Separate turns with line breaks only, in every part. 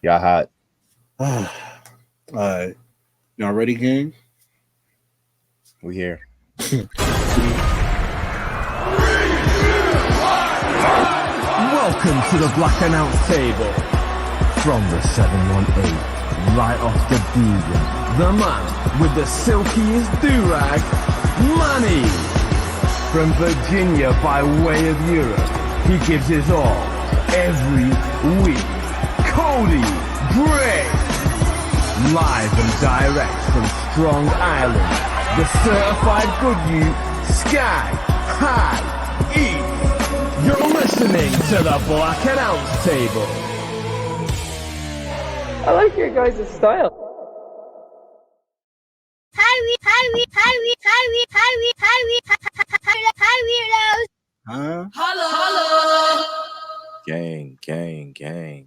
Y'all hot.
All right. Y'all ready, gang?
We here.
Welcome to the Black Announce Table. From the 718, right off the Dugan, the man with the silkiest do-rag, Manny. From Virginia by way of Europe, he gives his all every week. Cody Bray. Live and direct from Strong Island, the certified good you, Sky High East. You're listening to the Black Announce Table.
I like your guys' style.
Huh?
Hello. Gang, gang, gang.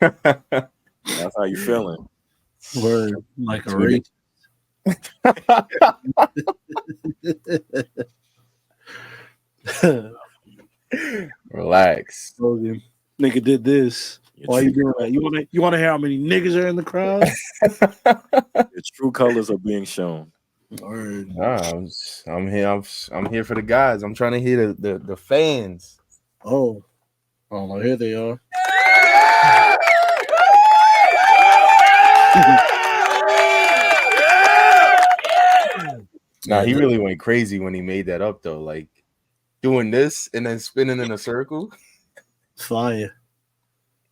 That's how you feeling.
Word like a race.
Relax.
Logan, nigga did this. Why you doing that? You want to hear how many niggas are in the crowd?
Its true colors are being shown.
Word.
Nah, I'm here. I'm here for the guys. I'm trying to hear the fans.
Oh, well, here they are.
Nah, he really went crazy when he made that up though. Like doing this and then spinning in a circle.
Fire.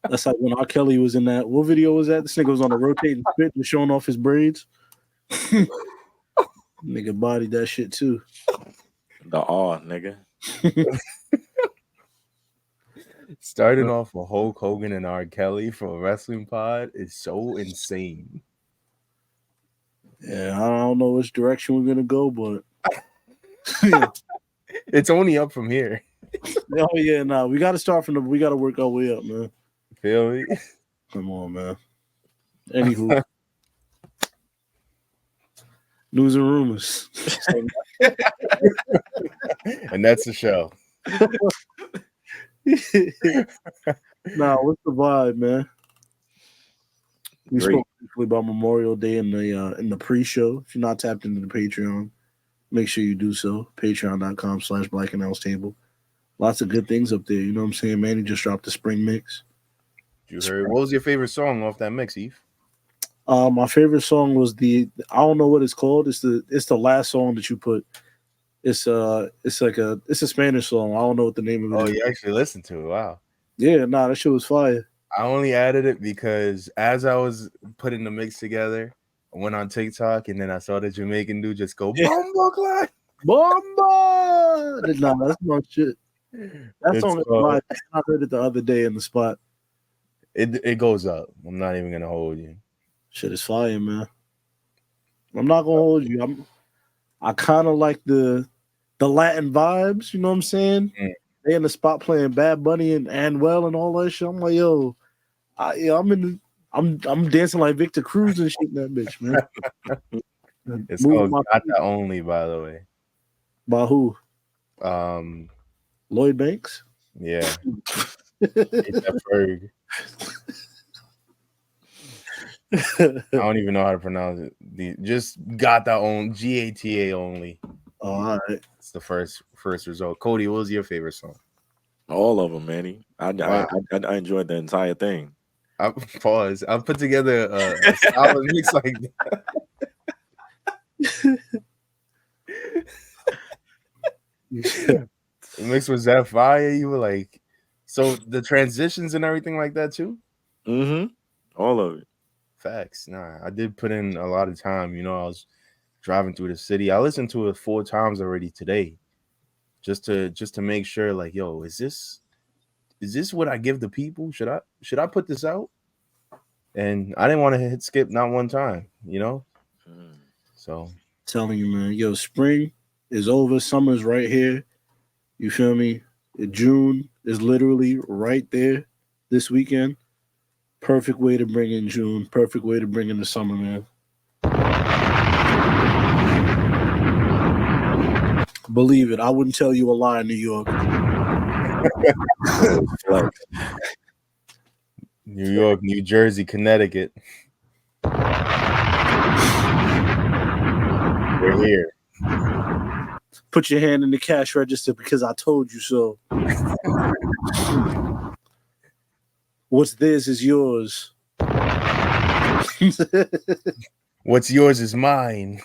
That's like when R. Kelly was in that. What video was that? This nigga was on a rotating spit and showing off his braids. Nigga bodied that shit too.
The awe, nigga.
Starting off with Hulk Hogan and R. Kelly for a wrestling pod is so insane.
Yeah, I don't know which direction we're gonna go, but
it's only up from here.
Oh yeah, nah, we gotta start from we gotta work our way up, man.
Feel me?
Come on, man. Anywho. News and rumors.
And that's the show.
Nah, what's the vibe, man? We
Great.
spoke briefly about Memorial Day in the pre-show. If you're not tapped into the Patreon, make sure you do so. Patreon.com/Black Announce Table. Lots of good things up there. You know what I'm saying? Manny just dropped the spring mix.
You heard? What was your favorite song off that mix, Eve?
My favorite song was I don't know what it's called. It's the last song that you put. It's a Spanish song. I don't know what the name of it is.
Oh, you actually listened to it. Wow.
Yeah, nah, that shit was fire.
I only added it because as I was putting the mix together, I went on TikTok and then I saw the Jamaican dude just go Bomba Clyde.
Bomba! Nah, that's my shit. That song is fire. I heard it the other day in the spot.
It goes up. I'm not even gonna hold you.
Shit is fire, man. I'm not gonna hold you. I kind of like the Latin vibes. You know what I'm saying?
Mm.
They in the spot playing Bad Bunny and Anuel and all that shit. I'm like, yo, I'm dancing like Victor Cruz and shit in that bitch, man.
It's called Got That Only, by the way.
By who? Lloyd Banks.
Yeah. That Ferg. I don't even know how to pronounce it. Just Got That Only, GATA only.
Oh, all right.
It's the first result. Cody, what was your favorite song?
All of them, Manny. I enjoyed the entire thing.
I put together a solid mix like that. The mix was that fire. You were like, so the transitions and everything like that too.
Mm-hmm. All of it.
Facts. Nah, I did put in a lot of time. You know, I was driving through the city. I listened to it 4 times already today, just to make sure. Like, yo, is this what I give the people? Should I put this out? And I didn't want to hit skip not one time. You know. So
telling you, man, yo, spring is over. Summer's right here. You feel me? June is literally right there this weekend. Perfect way to bring in June. Perfect way to bring in the summer, man. Believe it. I wouldn't tell you a lie in New York.
Flex.
New York, New Jersey, Connecticut. We're here.
Put your hand in the cash register because I told you so. What's theirs is yours.
What's yours is mine.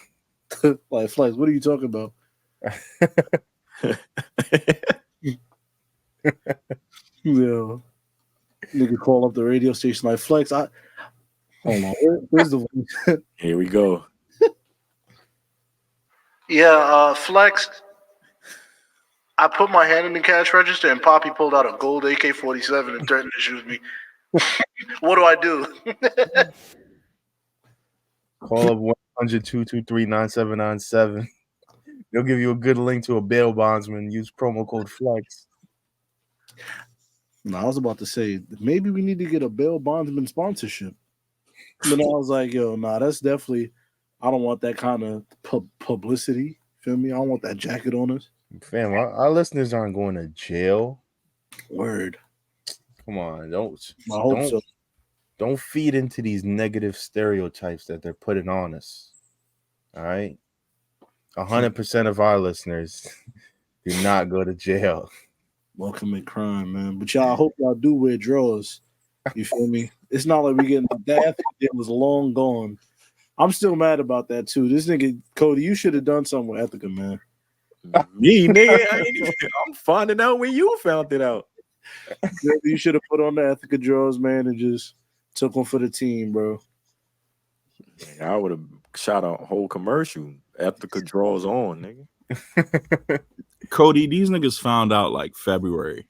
Like, Flex, what are you talking about? Yo, nigga call up the radio station like, Flex, hold on, where's the voice?
Here we go.
Yeah, Flex, I put my hand in the cash register and Poppy pulled out a gold AK-47 and threatened to shoot me. What do I do?
Call up 100-223-9797. They'll give you a good link to a bail bondsman. Use promo code FLEX.
No, I was about to say, maybe we need to get a bail bondsman sponsorship. But I was like, yo, nah, that's definitely, I don't want that kind of publicity. Feel me? I don't want that jacket on us.
Fam, our listeners aren't going to jail.
Word.
Come on, don't feed into these negative stereotypes that they're putting on us. All right? 100% of our listeners do not go to jail.
Welcome in crime, man. But y'all, I hope y'all do wear drawers. You feel me? It's not like we getting that. It was long gone. I'm still mad about that too. This nigga Cody, you should have done something with Ethica, man.
Me, nigga. I'm finding out when you found it out.
You should have put on the Ethica drawers, man, and just took one for the team, bro.
I would have shot a whole commercial. Ethica draws on, nigga.
Cody, these niggas found out like February.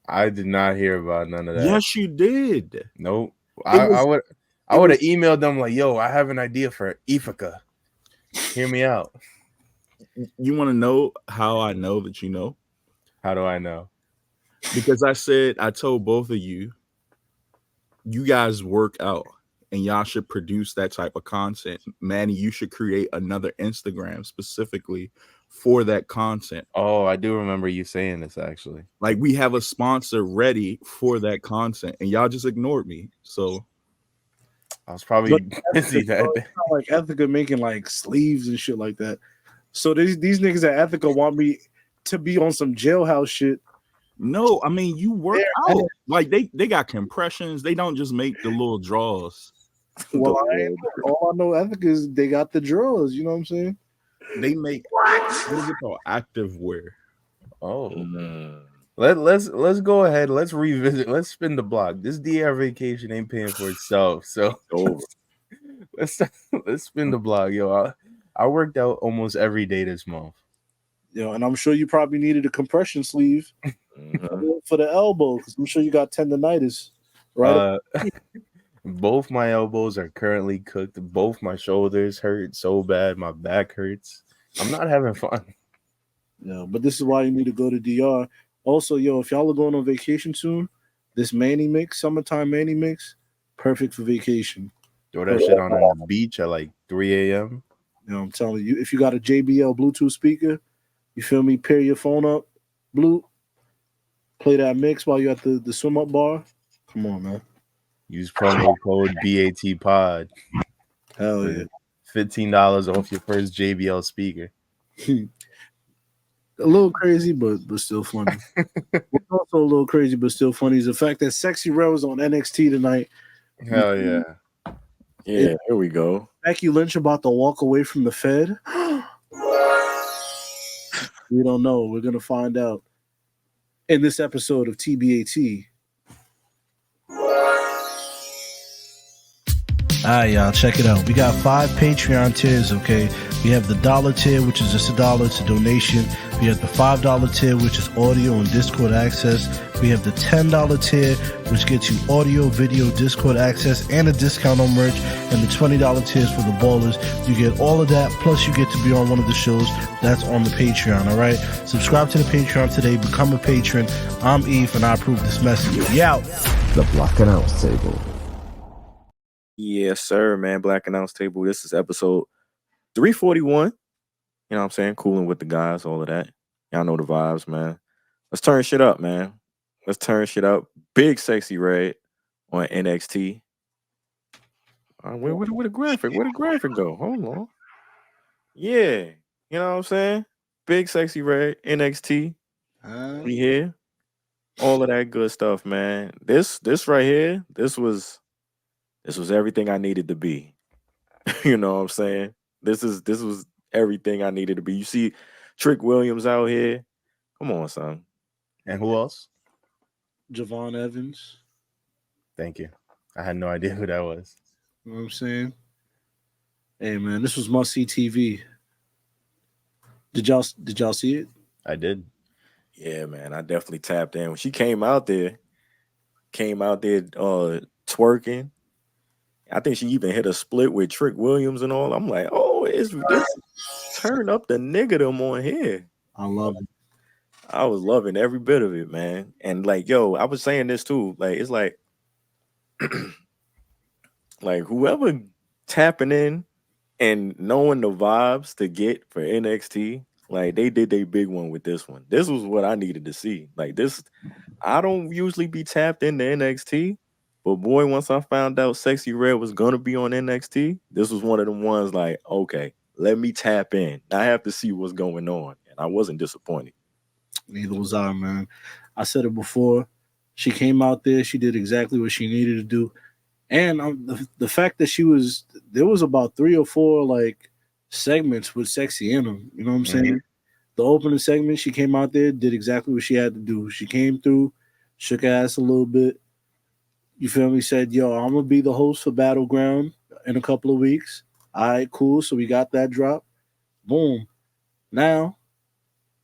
I did not hear about none of that.
Yes, you did.
Nope. I would have emailed them like, yo, I have an idea for Ithaca. Hear me out.
You want to know how I know that you know?
How do I know?
Because I told both of you, you guys work out and y'all should produce that type of content. Manny, you should create another Instagram specifically for that content.
Oh, I do remember you saying this actually.
Like we have a sponsor ready for that content and y'all just ignored me. So
I was probably busy that day.
Like Ethica making like sleeves and shit like that. So these niggas at Ethica want me to be on some jailhouse shit.
No, I mean you work out. Like they got compressions. They don't just make the little draws.
Well, all I know Ethica is they got the draws. You know what I'm saying?
They make what is it called? Active wear.
Oh, let's go ahead. Let's revisit. Let's spin the block. This DR vacation ain't paying for itself. So let's spin the block, yo. I worked out almost every day this month.
Yo, and I'm sure you probably needed a compression sleeve for the elbow because I'm sure you got tendonitis, right?
Both my elbows are currently cooked. Both my shoulders hurt so bad. My back hurts. I'm not having fun.
Yeah, but this is why you need to go to DR. Also, yo, if y'all are going on vacation soon, this Manny mix, summertime Manny mix, perfect for vacation.
Throw that shit on the beach at like 3 a.m.
You know, I'm telling you, if you got a JBL Bluetooth speaker, you feel me, pair your phone up, play that mix while you're at the swim up bar. Come on, man.
Use promo code BATPOD.
Hell yeah.
$15 off your first JBL speaker.
A little crazy, but still funny. What's also a little crazy, but still funny is the fact that Sexyy Red was on NXT tonight.
Hell yeah.
Yeah, here we go.
Becky Lynch about to walk away from the Fed. We don't know. We're going to find out in this episode of TBAT. All right, y'all, check it out. We got 5 Patreon tiers, okay? We have the $1 tier, which is just $1. It's a donation. We have the $5 tier, which is audio and Discord access. We have the $10 tier, which gets you audio, video, Discord access, and a discount on merch. And the $20 tiers for the ballers. You get all of that, plus you get to be on one of the shows that's on the Patreon, all right? Subscribe to the Patreon today. Become a patron. I'm Eve, and I approve this message. We out.
The Black Announce Table.
Yes, sir, man. Black Announce Table. This is episode 341. You know what I'm saying? Cooling with the guys, all of that. Y'all know the vibes, man. Let's turn shit up, man. Let's turn shit up. Big Sexyy Red on NXT. Where the graphic? Where the graphic go? Hold on. Yeah, you know what I'm saying? Big Sexyy Red NXT. We here. All of that good stuff, man. This right here, this was everything I needed to be. You know what I'm saying? This was everything I needed to be. You see Trick Williams out here. Come on, son.
And who else?
Javon Evans.
Thank you. I had no idea who that was.
You know what I'm saying? Hey man, this was must-see TV. Did y'all see it?
I did.
Yeah, man. I definitely tapped in. When she came out there twerking. I think she even hit a split with Trick Williams and all. I'm like, oh, it's turn up the niggerdom on here.
I love it.
I was loving every bit of it, man. And like, yo, I was saying this too. Like, it's like, like whoever tapping in and knowing the vibes to get for NXT, like they did their big one with this one. This was what I needed to see. Like this, I don't usually be tapped into NXT, but boy, once I found out Sexyy Red was gonna be on NXT, this was one of them ones like, okay, let me tap in. I have to see what's going on. And I wasn't disappointed.
Neither was I, man. I said it before. She came out there. She did exactly what she needed to do. And the fact that there was about 3 or 4 like segments with Sexy in them. You know what I'm saying? The opening segment, she came out there, did exactly what she had to do. She came through, shook her ass a little bit. You feel me? Said, yo, I'm going to be the host for Battleground in a couple of weeks. All right, cool. So we got that drop. Boom. Now,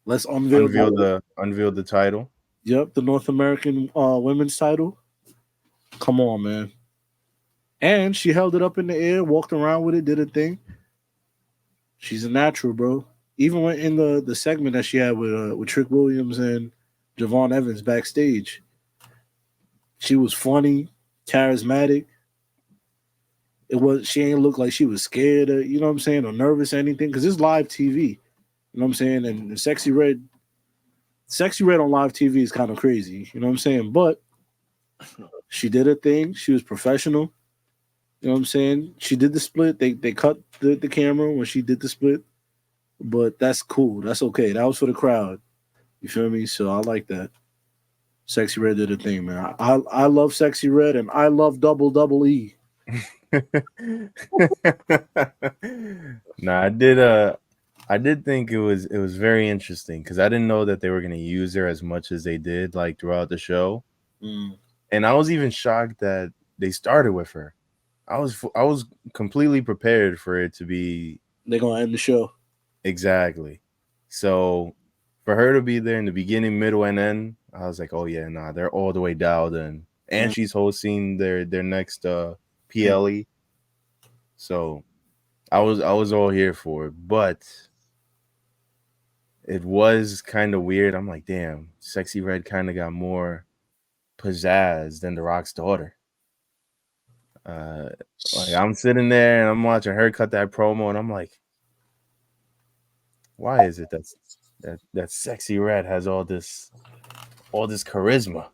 let's unveil
the title.
Yep, the North American women's title. Come on, man. And she held it up in the air, walked around with it, did a thing. She's a natural, bro. Even when in the segment that she had with Trick Williams and Javon Evans backstage, she was funny, charismatic. She ain't look like she was scared, you know what I'm saying, or nervous or anything, because it's live TV. You know what I'm saying? And Sexyy Red on live TV is kind of crazy. You know what I'm saying? But she did her thing. She was professional. You know what I'm saying? She did the split. They cut the camera when she did the split. But that's cool. That's okay. That was for the crowd. You feel me? So I like that. Sexyy Red did a thing, man. I love Sexyy Red, and I love double E.
Nah, I did think it was very interesting because I didn't know that they were going to use her as much as they did like throughout the show. And I was even shocked that they started with her. I was completely prepared for it to be
they're going to end the show.
Exactly. So for her to be there in the beginning, middle, and end, I was like, oh yeah, nah, they're all the way dialed in. And she's hosting their next PLE. So I was all here for it, but it was kind of weird. I'm like, damn, Sexyy Red kind of got more pizzazz than The Rock's daughter. Like I'm sitting there and I'm watching her cut that promo, and I'm like, why is it that Sexyy Red has all this charisma,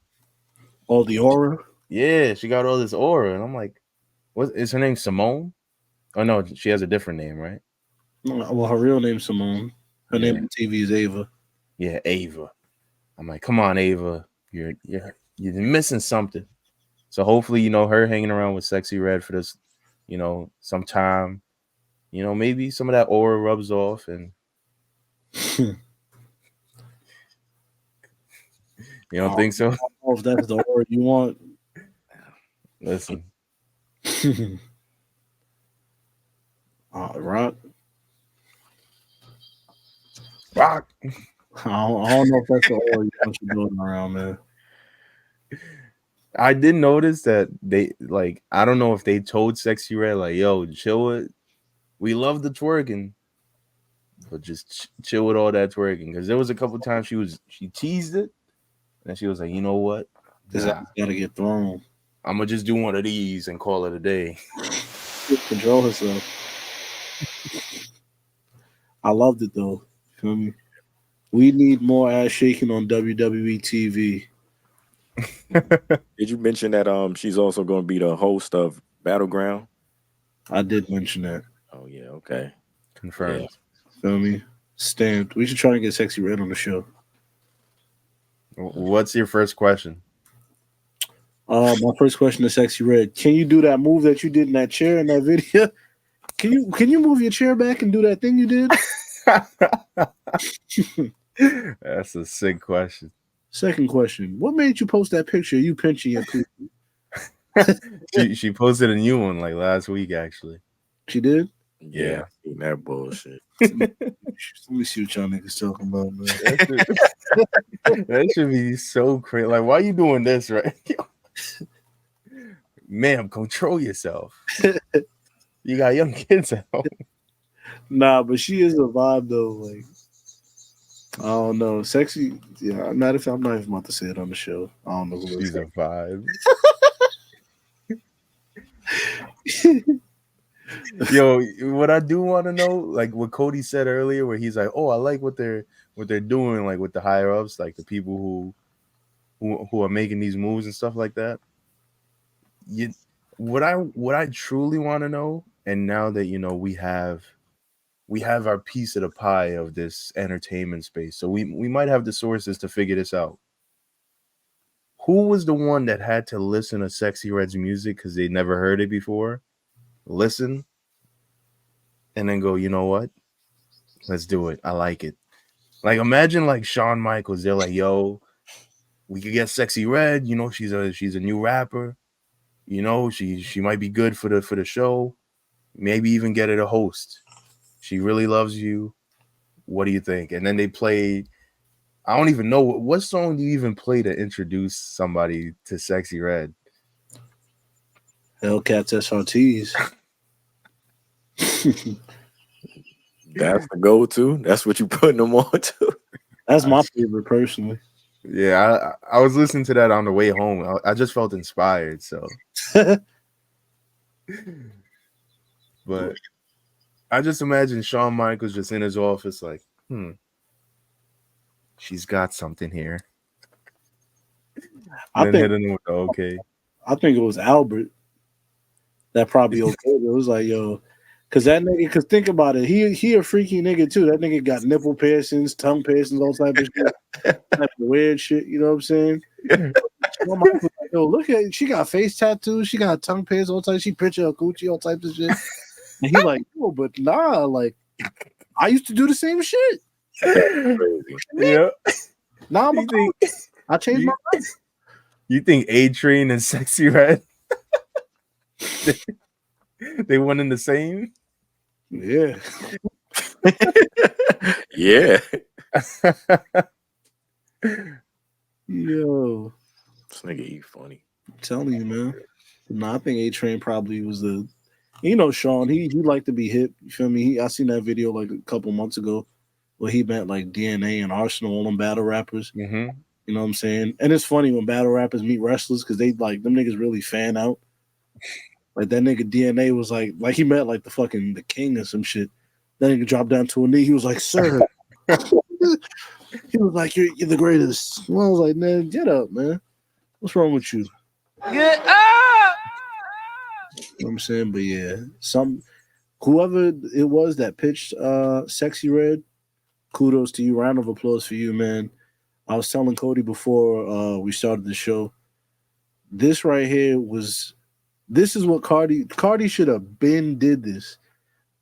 all the aura?
Yeah, she got all this aura, and I'm like, what is her name? Simone? Oh no, she has a different name, right?
Well, her real name's Simone. Her name on TV is Ava.
Yeah, Ava. I'm like, come on, Ava, you're missing something. So hopefully, you know, her hanging around with Sexyy Red for this, you know, some time, you know, maybe some of that aura rubs off, and you don't think so?
I don't know if that's the aura you want.
Listen.
Rock.
I
don't know if that's the aura you want you doing around, man.
I did notice that they like, I don't know if they told Sexyy Red like, yo, chill it. We love the twerking, but just chill with all that twerking. Because there was a couple times she teased it, and she was like, you know what?
This gotta get thrown.
I'm gonna just do one of these and call it a day.
Control herself. I loved it though. Feel me? We need more ass shaking on WWE TV.
Did you mention that she's also going to be the host of Battleground?
I did mention that.
Oh yeah, okay.
Confirmed.
Yeah.
Feel me? Stamped. We should try and get Sexyy Red on the show.
What's your first question?
My first question to Sexyy Red: can you do that move that you did in that chair in that video? Can you move your chair back and do that thing you did?
That's a sick question.
Second question: what made you post that picture of you pinching your coochie?
She posted a new one like last week, actually.
She did?
Yeah, I seen that bullshit.
Let me see what y'all niggas talking about, man.
That should be so crazy. Like, why are you doing this, right? Ma'am, control yourself. You got young kids at home.
Nah, but she is a vibe though. Like, I don't know, Sexy. Yeah, I'm not even about to say it on the show. I don't know who
She's a vibe. Yo, what I do want to know, like what Cody said earlier, where he's like, "Oh, I like what they're doing, like with the higher ups, like the people who are making these moves and stuff like that." What I truly want to know, and now that we have our piece of the pie of this entertainment space, so we might have the sources to figure this out. Who was the one that had to listen to Sexyy Red's music because they never heard it before? Listen, and then go, you know what? Let's do it. I like it. Like, imagine like Shawn Michaels. They're like, yo, we could get Sexyy Red. She's a new rapper. She might be good for the show. Maybe even get her to host. She really loves you. What do you think? And then they play. I don't even know what song do you even play to introduce somebody to Sexyy Red.
Hellcats SRTs.
That's the go-to. That's what you putting them on to.
That's my favorite personally.
Yeah, I was listening to that on the way home. I just felt inspired. So, but I just imagine Shawn Michaels just in his office, like, she's got something here. And then hitting him with the okay.
I think it was Albert that probably okay. It was like, yo, because that nigga, because think about it, he a freaky nigga too. That nigga got nipple piercings, tongue piercings, all type of shit, type of weird shit. You know what I'm saying? Like, yo, look at it. She got face tattoos, she got tongue piercings, all types. She picture her coochie, all types of shit. And he like, yo, but nah, like I used to do the same shit.
Yeah.
Nah, I changed my life.
You think A-Train and Sexyy Red? They one in the same?
Yeah.
Yeah.
Yo.
This nigga eat funny.
I'm telling you, man. Nah, I think A-Train probably was the Sean, he liked to be hip. You feel me? I seen that video like a couple months ago where he met like DNA and Arsenal, all them battle rappers.
Mm-hmm.
You know what I'm saying? And it's funny when battle rappers meet wrestlers because they like them niggas really fan out. Like that nigga DNA was like he met like the king or some shit. That nigga dropped down to a knee. He was like, sir. He was like, you're the greatest. Well, I was like, man, get up, man. What's wrong with you?
Get up!
You know what I'm saying? But yeah, whoever it was that pitched Sexyy Red, kudos to you. Round of applause for you, man. I was telling Cody before we started the show, this right here this is what Cardi should have did this.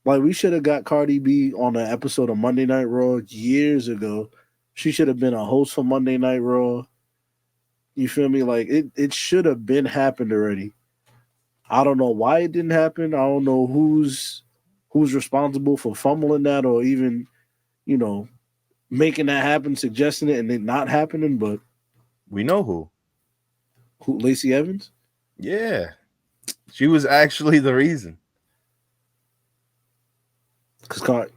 Like, we should have got Cardi B on an episode of Monday Night Raw years ago. She should have been a host for Monday Night Raw. You feel me? Like, it should have been happened already. I don't know why it didn't happen. I don't know who's responsible for fumbling that or even, making that happen, suggesting it, and it not happening. But
we know who.
Who? Lacey Evans?
Yeah, she was actually the reason.
Because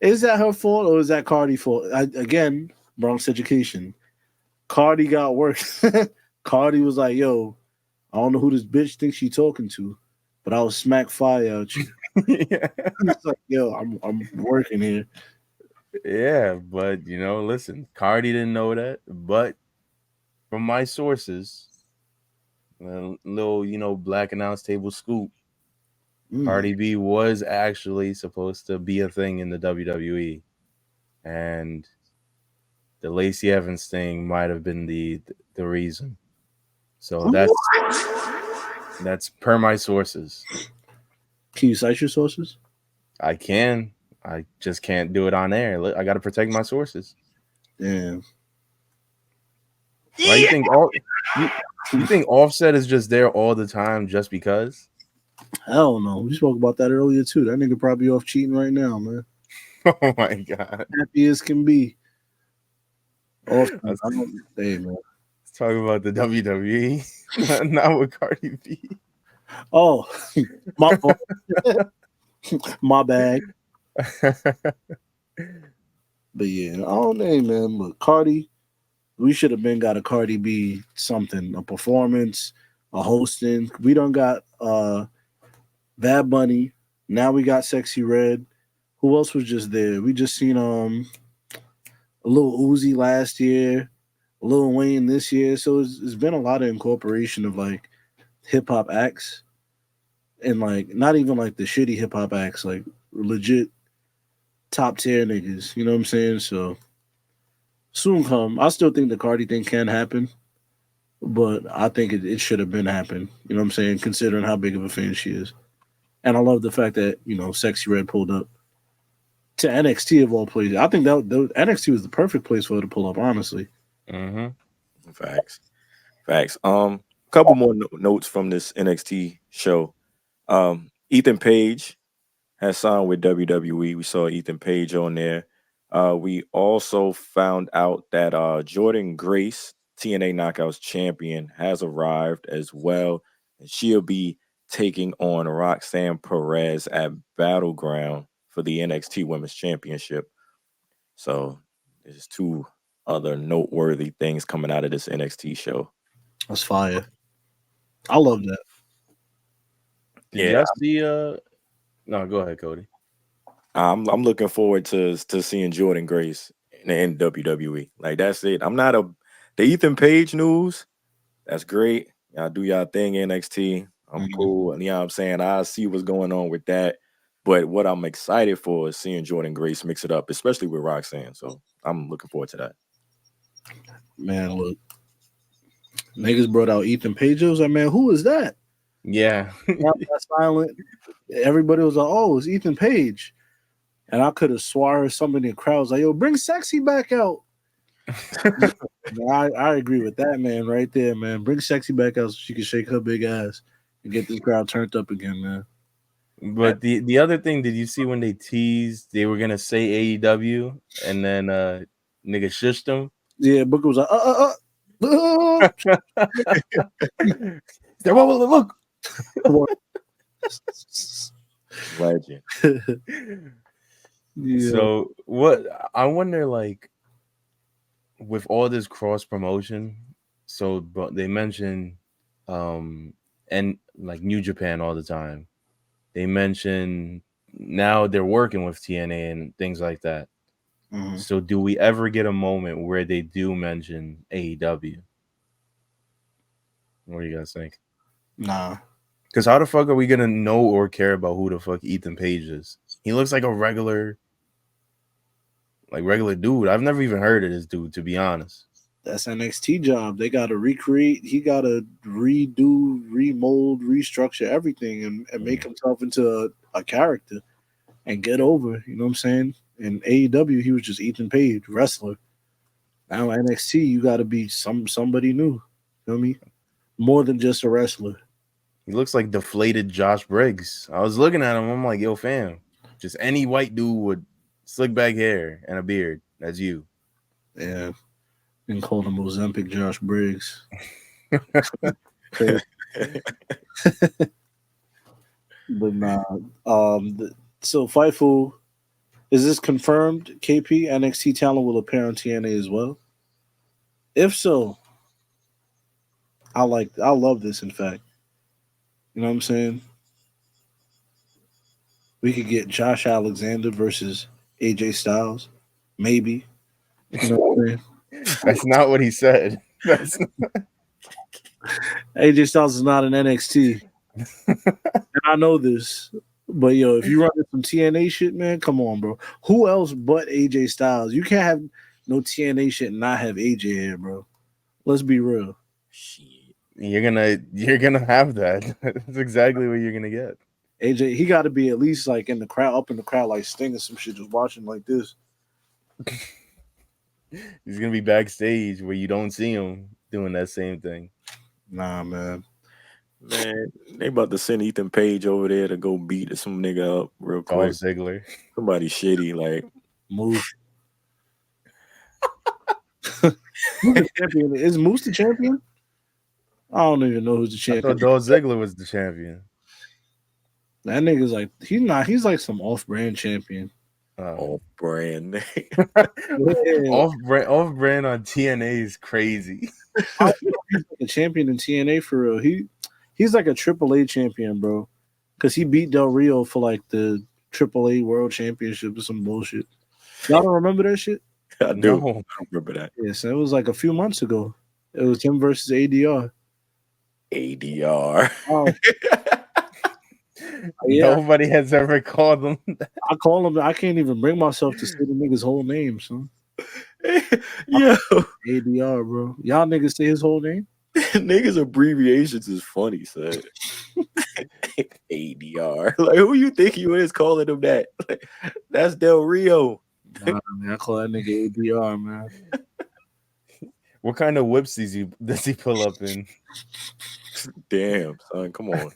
is that her fault or is that Cardi's fault? Again, Bronx education. Cardi got work. Cardi was like, "Yo, I don't know who this bitch thinks she talking to, but I'll smack fire out you." Yeah. It's like, yo, I'm working here.
Yeah, but listen, Cardi didn't know that, but from my sources, a little black announce table scoop. Cardi B was actually supposed to be a thing in the WWE, and the Lacey Evans thing might have been the reason. So that's per my sources.
Can you cite your sources?
I can. I just can't do it on air. I got to protect my sources.
Damn.
Why you think you think Offset is just there all the time just because?
Hell no. We spoke about that earlier too. That nigga probably off cheating right now, man.
Oh my god.
Happy as can be. Offset, hey, man.
Let's talk about the WWE, not with Cardi B.
Oh, my fault. My bad. But yeah, I don't know, man. But Cardi, we should have been got a Cardi B something, a performance, a hosting. We done got Bad Bunny. Now we got Sexyy Red. Who else was just there? We just seen a little Uzi last year, a Lil Wayne this year. So it's been a lot of incorporation of like hip hop acts, and like not even like the shitty hip hop acts, like legit top tier niggas. You know what I'm saying? So soon come. I still think the Cardi thing can happen, but I think it should have been happened. You know what I'm saying? Considering how big of a fan she is. And I love the fact that, Sexyy Red pulled up to NXT of all places. I think that NXT was the perfect place for her to pull up, honestly.
Mm-hmm. Facts. Couple more notes from this NXT show. Ethan Page has signed with WWE. We saw Ethan Page on there. We also found out that Jordynne Grace, TNA Knockouts champion, has arrived as well. And she'll be taking on Roxanne Perez at Battleground for the NXT Women's Championship. So there's two other noteworthy things coming out of this NXT show.
That's fire. I love that.
Did y'all see no, go ahead, Cody.
I'm looking forward to seeing Jordynne Grace in WWE. Like, that's it. I'm not the Ethan Page news. That's great. Y'all do y'all thing, NXT. I'm cool. And you know what I'm saying? I see what's going on with that. But what I'm excited for is seeing Jordynne Grace mix it up, especially with Roxanne. So I'm looking forward to that.
Man, look. Niggas brought out Ethan Page. I was like, man, who is that?
Yeah.
That's silent. Everybody was like, oh, it's Ethan Page. And I could have swore somebody in the crowd was like, yo, bring Sexy back out. I agree with that, man, right there, man. Bring Sexy back out so she can shake her big ass and get this crowd turned up again, man.
But the other thing, did you see when they teased they were gonna say AEW and then nigga shushed them?
Yeah, Booker was like,
look.
Legend.
Yeah.
So what I wonder, like, with all this cross promotion, so but they mention and like New Japan all the time. They mention now they're working with TNA and things like that.
Mm-hmm.
So do we ever get a moment where they do mention AEW? What do you guys think?
Nah.
Because how the fuck are we gonna know or care about who the fuck Ethan Page is? He looks like a regular dude. I've never even heard of this dude, to be honest.
That's NXT job. They got to recreate. He got to redo, remold, restructure everything and make himself into a character and get over. You know what I'm saying? In AEW, he was just Ethan Page, wrestler. Now NXT, you got to be somebody new. You know what I mean? More than just a wrestler.
He looks like deflated Josh Briggs. I was looking at him. I'm like, yo, fam, just any white dude with slick back hair and a beard. That's you.
Yeah. And called him Ozempic Josh Briggs. But nah. So Fightful, is this confirmed? KP NXT talent will appear on TNA as well. If so, I love this. In fact, you know what I'm saying. We could get Josh Alexander versus AJ Styles. maybe. You know what I'm saying?
That's not what he said. That's
AJ Styles is not an NXT. And I know this. But yo, if you run some TNA shit, man, come on, bro. Who else but AJ Styles? You can't have no TNA shit and not have AJ here, bro. Let's be real.
Shit.
you're gonna have that. That's exactly what you're gonna get.
AJ, he got to be at least like in the crowd, up in the crowd, like Sting or some shit, just watching like this.
He's gonna be backstage where you don't see him doing that same thing.
Nah, man.
Man, they about to send Ethan Page over there to go beat some nigga up real
Dolph
quick.
Ziggler.
Somebody shitty, like
Moose. Who's the champion? Is Moose the champion? I don't even know who's the
I
champion.
thought Dolph Ziggler was the champion.
That nigga's like he's not. He's like some off-brand champion.
off brand.
Yeah.
Off brand on TNA is crazy.
I don't know if he's like a champion in TNA for real. He's like a AAA champion, bro. Because he beat Del Rio for like the AAA World Championship or some bullshit. Y'all don't remember that shit?
I do.
No.
I don't remember that.
Yes, it was like a few months ago. It was him versus ADR.
ADR.
Oh, yeah.
Nobody has ever called them that.
I call him. I can't even bring myself to say the nigga's whole name, son.
Yo,
ADR, bro. Y'all niggas say his whole name?
niggas abbreviations is funny, son. ADR. Like, who you think you is calling him that? Like, that's Del Rio.
Nah, man, I call that nigga ADR, man.
What kind of whips does he pull up in?
Damn, son, come on.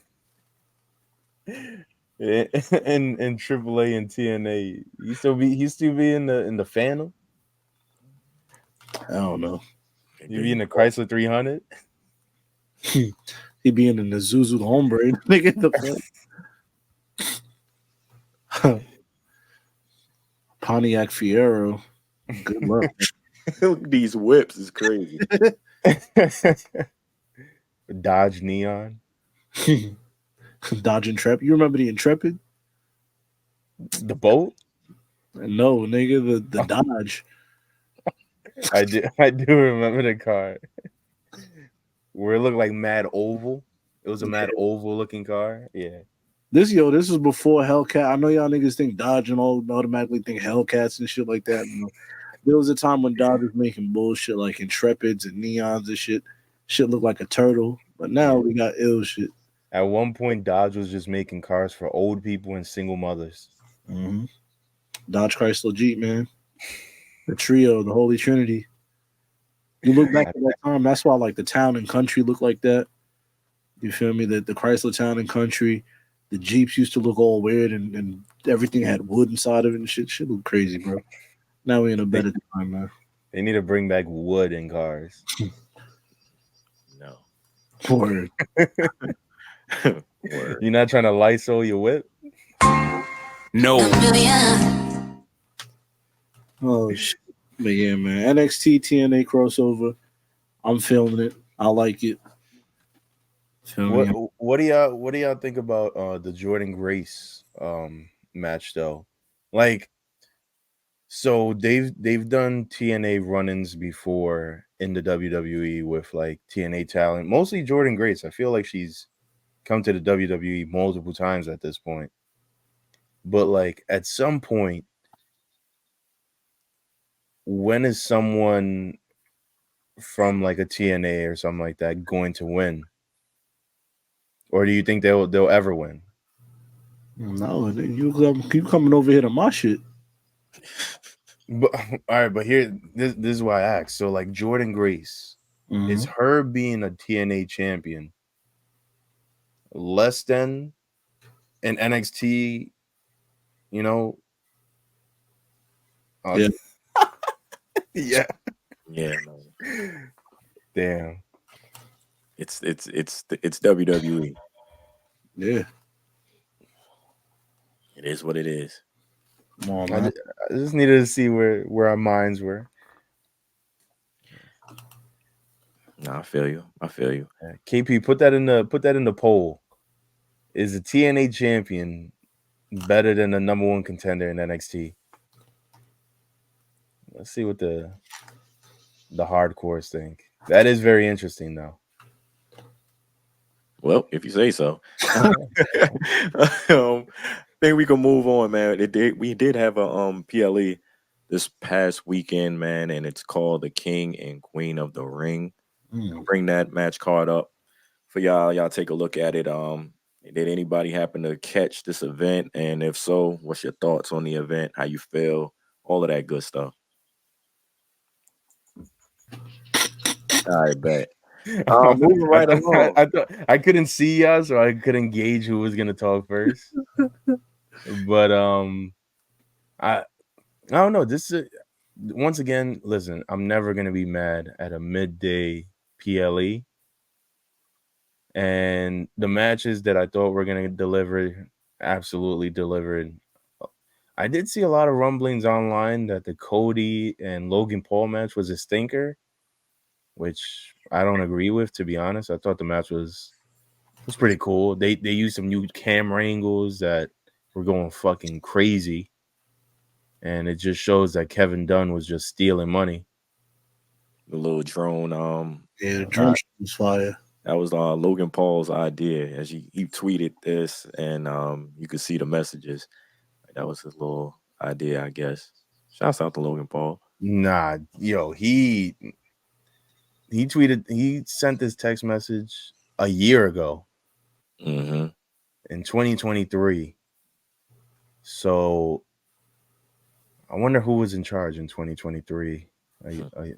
In AAA and TNA, he still be in the Phantom.
I don't know.
He be in the Chrysler 300.
He be in the Zuzu Hombre, nigga. The Pontiac Fiero. Good luck.
These whips is crazy.
Dodge Neon.
Dodge Intrepid. You remember the Intrepid?
The boat.
No, nigga, the Dodge.
I do remember the car where it looked like mad oval. It was a mad oval looking car. Yeah.
This was before Hellcat. I know y'all niggas think Dodge and all automatically think Hellcats and shit like that. You know? There was a time when Dodge was making bullshit like Intrepids and Neons and shit. Shit looked like a turtle. But now we got ill shit.
At one point, Dodge was just making cars for old people and single mothers.
Mm-hmm. Dodge Chrysler Jeep, man. The trio, the Holy Trinity. You look back at that time, that's why like the town and country look like that. You feel me? The Chrysler town and country, the Jeeps used to look all weird and everything had wood inside of it and shit. Shit look crazy, bro. Now we're in a better time, man.
They need to bring back wood in cars.
No.
Word.
Word.
You're not trying to Lysol your whip?
No.
Oh shit. But yeah, man. NXT TNA crossover. I'm feeling it. I like it. Feel me?
What do y'all think about the Jordynne Grace match though? Like, so they've done TNA run-ins before in the WWE with like TNA talent, mostly Jordynne Grace. I feel like she's come to the WWE multiple times at this point. But like at some point, when is someone from like a TNA or something like that going to win? Or do you think they'll ever win?
No, you coming over here to my shit.
But all right, but here this is why I asked. So like Jordynne Grace, is her being a TNA champion less than an NXT, you know?
Yeah.
Yeah.
Yeah, man.
Damn.
It's WWE.
Yeah.
It is what it is.
Come on,
I
man.
just needed to see where our minds were.
No, I feel you.
Yeah. KP, put that in the poll. Is the TNA champion better than the number one contender in NXT? let's see what the hardcores think. That is very interesting, though.
Well, if you say so. Think we can move on, man. We did have a PLE this past weekend, man, and it's called the King and Queen of the Ring. I'll bring that match card up for y'all. Y'all take a look at it. Did anybody happen to catch this event? And if so, what's your thoughts on the event? How you feel? All of that good stuff. All right, bet. Moving right along.
I couldn't see y'all, so I couldn't gauge who was gonna talk first. But I don't know. This is once again. Listen, I'm never gonna be mad at a midday PLE. And the matches that I thought were gonna deliver absolutely delivered. I did see a lot of rumblings online that the Cody and Logan Paul match was a stinker, which I don't agree with, to be honest. I thought the match was pretty cool. They used some new camera angles that were going fucking crazy. And it just shows that Kevin Dunn was just stealing money.
The little drone.
The drone was fire.
That was Logan Paul's idea. As he tweeted this, and you could see the messages. That was his little idea, I guess. Shouts out to Logan Paul.
Nah, yo, he sent this text message a year ago.
Mm-hmm.
In 2023. So I wonder who was in charge in 2023,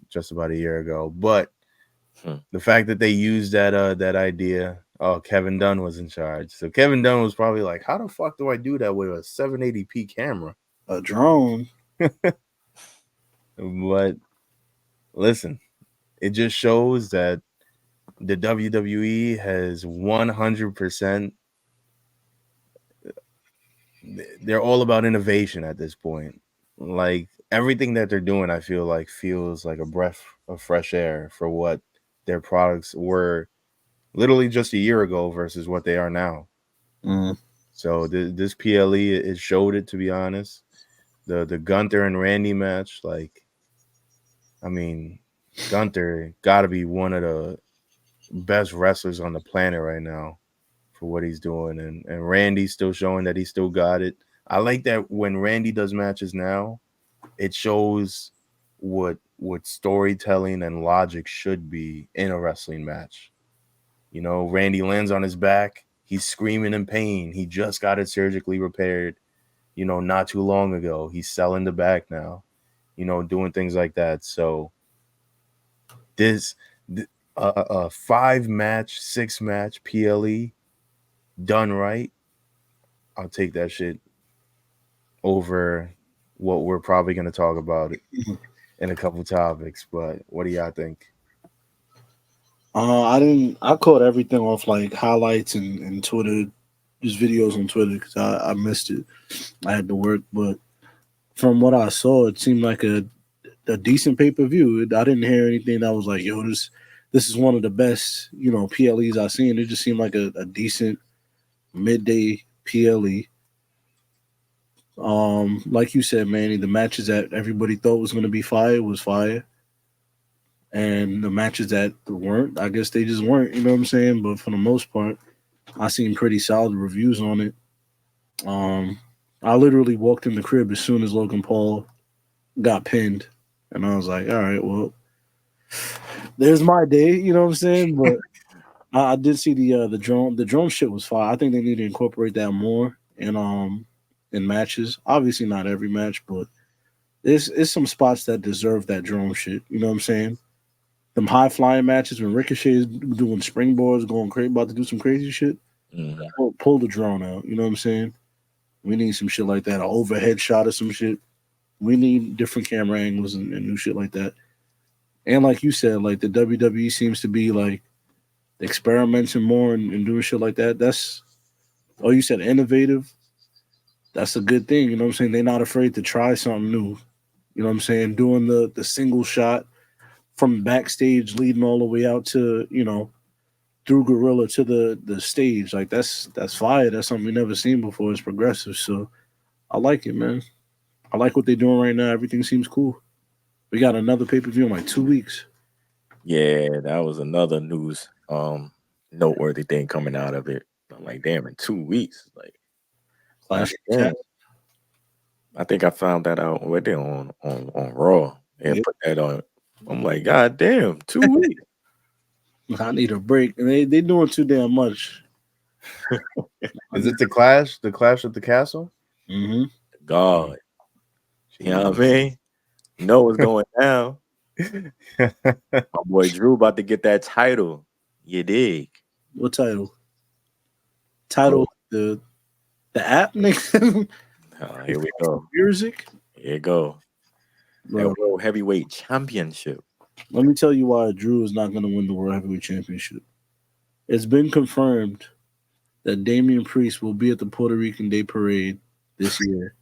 just about a year ago. But the fact that they used that idea, Kevin Dunn was in charge. So Kevin Dunn was probably like, how the fuck do I do that with a 780p camera?
A drone.
But listen, it just shows that the WWE has 100%. They're all about innovation at this point. Like everything that they're doing, I feel like feels like a breath of fresh air for what their products were literally just a year ago versus what they are now. So this PLE, it showed it, to be honest. The Gunther and Randy match, like, I mean, Gunther got to be one of the best wrestlers on the planet right now for what he's doing. And Randy's still showing that he still got it. I like that when Randy does matches now, it shows what storytelling and logic should be in a wrestling match. You know, Randy lands on his back. He's screaming in pain. He just got it surgically repaired, not too long ago. He's selling the back now, doing things like that. So this 5-match, 6-match PLE done right, I'll take that shit over what we're probably going to talk about in a couple topics. But what do y'all think?
I caught everything off like highlights and Twitter, just videos on Twitter because I missed it. I had to work, but from what I saw, it seemed like a decent pay-per-view. I didn't hear anything that was like, yo, this is one of the best, PLEs I've seen. It just seemed like a decent midday PLE. Like you said, Manny, the matches that everybody thought was going to be fire was fire. And the matches that weren't, I guess they just weren't, you know what I'm saying? But for the most part, I seen pretty solid reviews on it. I literally walked in the crib as soon as Logan Paul got pinned. And I was like, all right, well, there's my day, you know what I'm saying? But I did see the drone. The drone shit was fire. I think they need to incorporate that more in matches. Obviously not every match, but it's some spots that deserve that drone shit. You know what I'm saying? Them high flying matches when Ricochet is doing springboards, going crazy, about to do some crazy shit. Pull the drone out. You know what I'm saying? We need some shit like that. An overhead shot or some shit. We need different camera angles and new shit like that. And like you said, like the WWE seems to be like experimenting more and doing shit like that. That's, you said innovative. That's a good thing. You know what I'm saying? They're not afraid to try something new. You know what I'm saying? Doing the single shot from backstage leading all the way out to, through Gorilla to the stage. Like that's fire. That's something we never seen before. It's progressive. So I like it, man. I like what they're doing right now. Everything seems cool. We got another pay-per-view in like 2 weeks.
Yeah, that was another news noteworthy thing coming out of it. I'm like, damn, in 2 weeks. Like,
Clash of
damn.
Cats.
I think I found that out right there on Raw and put that on. I'm like, God damn, 2 weeks.
I need a break. And they doing too damn much.
Is it the Clash? The Clash at the Castle?
Mm-hmm.
God. You know what I mean? You know what's going down. My boy Drew about to get that title. You dig?
What title? Title the app, nigga.
Here we go.
Music.
Here you go. That World Heavyweight Championship.
Let me tell you why Drew is not going to win the World Heavyweight Championship. It's been confirmed that Damian Priest will be at the Puerto Rican Day Parade this year.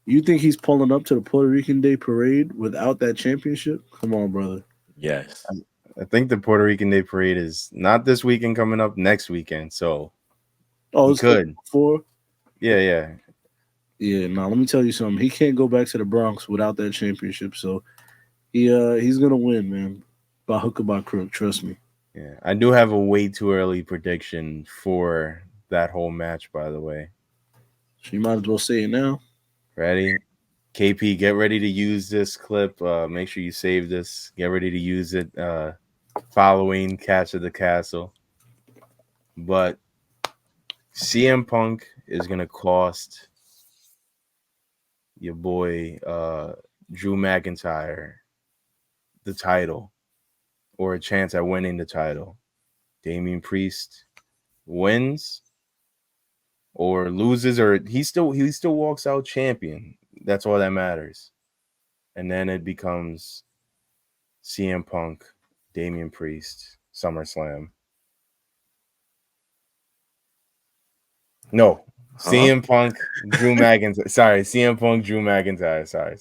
You think he's pulling up to the Puerto Rican Day Parade without that championship? Come on, brother.
Yes.
I think the Puerto Rican Day Parade is not this weekend coming up, next weekend. So,
it's
good.
Before?
Yeah.
Yeah, no, let me tell you something. He can't go back to the Bronx without that championship. So, he's going to win, man. By hook or by crook, trust me.
Yeah, I do have a way too early prediction for that whole match, by the way.
So, you might as well say it now.
Ready? KP, get ready to use this clip. Make sure you save this. Get ready to use it following Catch of the Castle. But CM Punk is going to cost your boy Drew McIntyre the title or a chance at winning the title. Damian Priest wins or loses, or he still walks out champion. That's all that matters. And then it becomes CM Punk, Damian Priest, SummerSlam. No, CM Punk, Drew McIntyre. Sorry, CM Punk, Drew McIntyre. Sorry.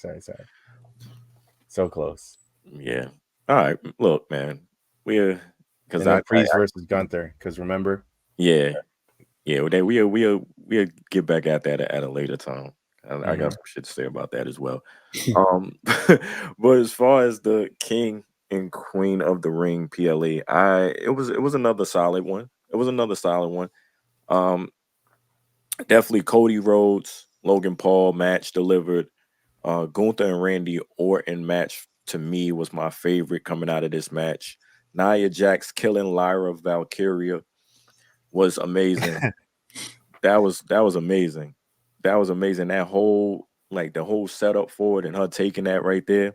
So close.
Yeah. All right. Look, man. We're because I
Priest versus Gunther. Because remember.
Yeah. We'll get back at that at a later time. I got some shit to say about that as well. But as far as the King and Queen of the Ring PLE, it was another solid one. Definitely Cody Rhodes, Logan Paul match delivered. Gunther and Randy Orton match to me was my favorite coming out of this match. Nia Jax killing Lyra Valkyria was amazing. That was amazing. That was amazing. That whole the whole setup for it and her taking that right there.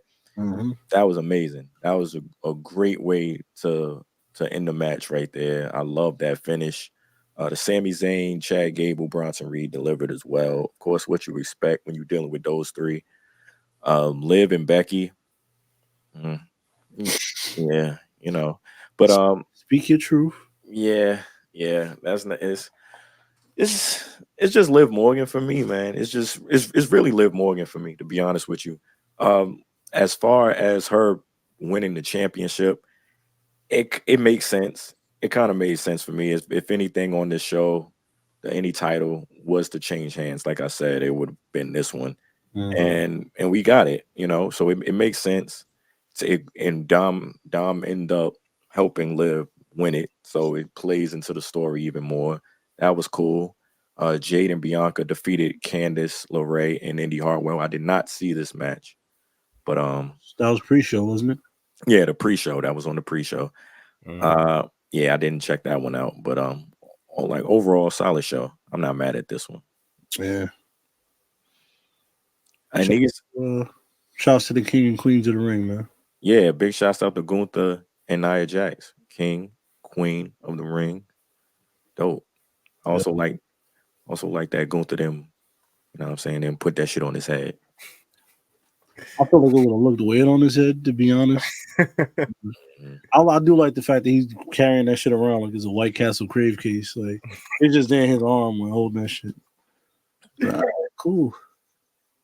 That was amazing. That was a great way to end the match right there. I love that finish. The Sami Zayn, Chad Gable, Bronson Reed delivered as well. Of course, what you expect when you're dealing with those three. Liv and Becky. Yeah, But
speak your truth.
Yeah, that's not it's just Liv Morgan for me, man. It's really Liv Morgan for me, to be honest with you. As far as her winning the championship, it makes sense. It kind of made sense for me. If anything on this show, any title was to change hands, like I said, it would have been this one. And we got it, so it makes sense. And Dom ended up helping Liv win it, so it plays into the story even more. That was cool. Jade and Bianca defeated Candice LeRae and Indy Hartwell. I did not see this match, but
that was pre-show, wasn't it?
Yeah, the pre-show. That was on the pre-show. Yeah, I didn't check that one out, but overall solid show. I'm not mad at this one.
Yeah.
And
shouts to the King and Queens of the Ring, man.
Yeah, big shouts out to Gunther and Nia Jax, King, Queen of the Ring. Dope. I also like that Gunther them, you know what I'm saying, them put that shit on his head.
I feel like it would have looked weird on his head, to be honest. I do like the fact that he's carrying that shit around like it's a White Castle crave case. Like it's just there in his arm when holding that shit. Right, cool.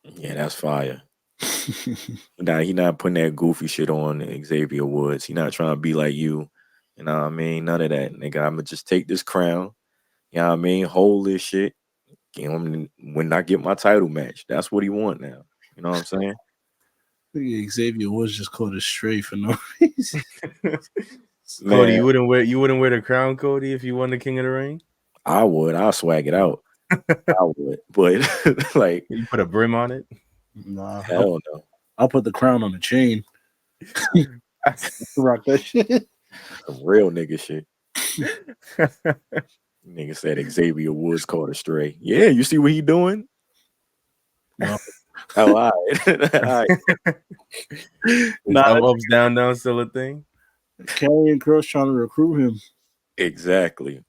Yeah, that's fire. He not putting that goofy shit on Xavier Woods. He not trying to be like you. You know what I mean? None of that, nigga. I'm gonna just take this crown. You know what I mean? Hold this shit. When I get my title match, that's what he want now. You know what I'm saying?
Xavier Woods just caught a stray for no reason.
Cody,
Man,
you wouldn't wear the crown, Cody, if you won the King of the Ring?
I would. I'll swag it out. I would. But like,
You put a brim on it?
Nah,
hell no.
I'll put the crown on the chain. Rock that shit.
Some real nigga shit. Nigga said Xavier Woods caught a stray. Yeah, you see what he doing?
No.
Oh, all right. All right.
Ups, down, still a thing?
Carrying Cross trying to recruit him.
Exactly.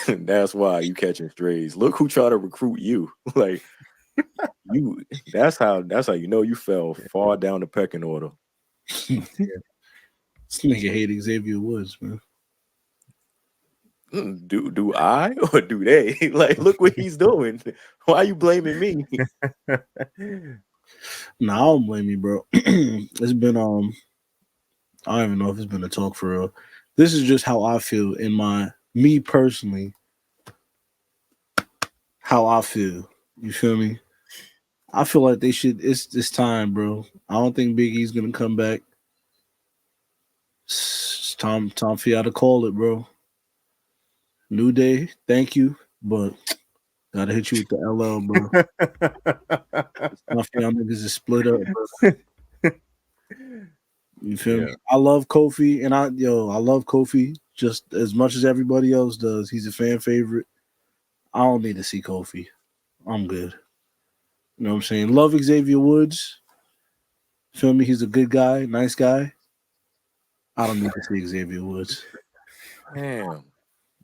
That's why you catching strays. Look who tried to recruit you. Like you. That's how you know you fell far down the pecking order.
This nigga hate Xavier Woods, man.
Do I or do they? Like, look what he's doing. Why are you blaming me?
Nah, I don't blame you, bro. It's been I don't even know if it's been a talk for real. This is just how I feel in me personally. How I feel. You feel me? I feel like they should. It's time, bro. I don't think Big E's gonna come back. It's time for y'all to call it, bro. New day, thank you, but gotta hit you with the LL, bro. It's time for y'all niggas to split up, bro. You feel me? I love Kofi, and I love Kofi just as much as everybody else does. He's a fan favorite. I don't need to see Kofi. I'm good. You know what I'm saying? Love Xavier Woods. Feel me? He's a good guy, nice guy. I don't need to see Xavier Woods.
Damn.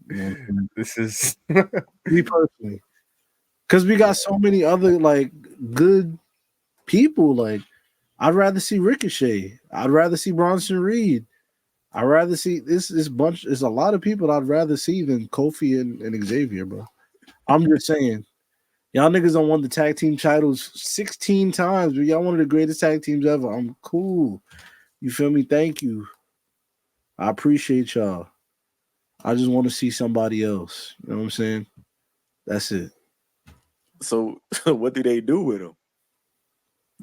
You know what I'm saying?
This is
Me personally. Because we got so many other like good people. Like, I'd rather see Ricochet. I'd rather see Bronson Reed. I'd rather see this bunch. There's a lot of people I'd rather see than Kofi and Xavier, bro. I'm just saying. Y'all niggas don't won the tag team titles 16 times, but y'all one of the greatest tag teams ever. I'm cool. You feel me? Thank you. I appreciate y'all. I just want to see somebody else. You know what I'm saying? That's it.
So what do they do with him?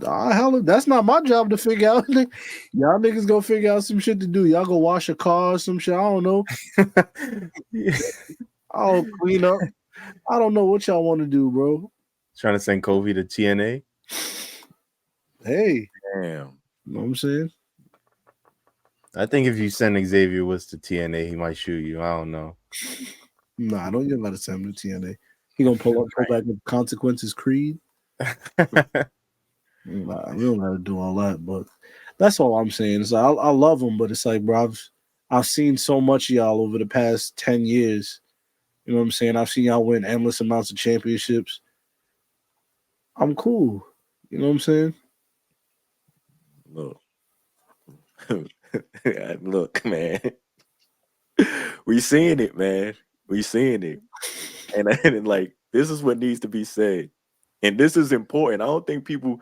Hell, that's not my job to figure out. Y'all niggas go figure out some shit to do. Y'all go wash a car or some shit. I don't know. I'll clean up. I don't know what y'all want to do, bro.
trying to send Kofi to TNA.
Hey.
Damn.
You know what I'm saying?
I think if you send Xavier Woods to TNA, he might shoot you. I don't know.
Nah, don't get about to send him to TNA. He gonna pull back with Consequences Creed. Nah, we don't gotta do all that, but that's all I'm saying. It's like, I love him, but it's like, bro, I've seen so much of y'all over the past 10 years. You know what I'm saying? I've seen y'all win endless amounts of championships. I'm cool. You know what I'm saying?
Look. Look, man. We seeing it, man. We seeing it. And like, this is what needs to be said. And this is important. I don't think people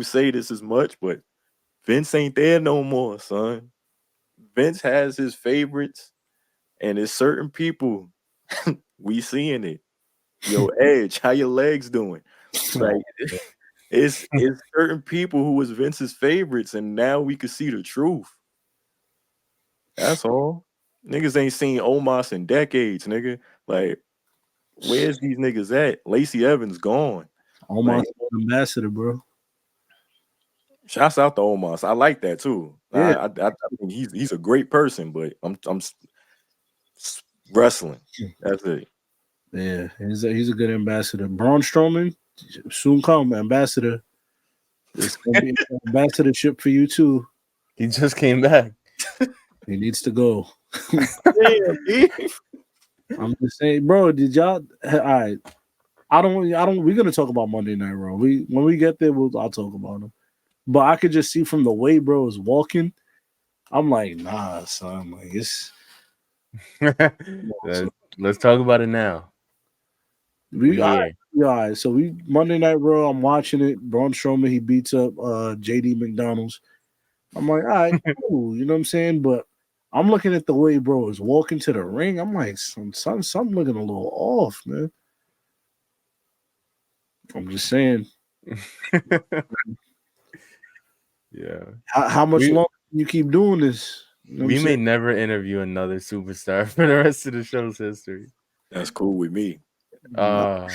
say this as much, but Vince ain't there no more, son. Vince has his favorites, and it's certain people. We seeing it. Yo, Edge, how your legs doing? Like, it's certain people who was Vince's favorites, and now we can see the truth. That's all. Niggas ain't seen Omos in decades, nigga. Like, where's these niggas at? Lacey Evans gone.
Omos
Like,
ambassador, bro.
shouts out to Omos. I like that too.
Yeah.
I think he's a great person, but I'm wrestling. That's it.
Yeah, he's a good ambassador. Braun Strowman, soon come ambassador. It's gonna be an ambassadorship for you too.
He just came back.
He needs to go.
Damn,
I'm just saying, bro. Did y'all? All right. I don't. We're gonna talk about Monday Night Raw. When we get there, I'll talk about him. But I could just see from the way bro is walking. I'm like, nah, son. Like it's.
Let's talk about it now.
All right. So Monday Night Raw. I'm watching it. Braun Strowman, he beats up JD McDonald's. I'm like, all right, cool. You know what I'm saying? But I'm looking at the way bro is walking to the ring. I'm like, something looking a little off, man. I'm just saying.
Yeah.
How much
We-
longer can you keep doing this? You know what
We
I'm
may
saying?
never interview another superstar for the rest of the show's history.
That's cool with me.
Damn.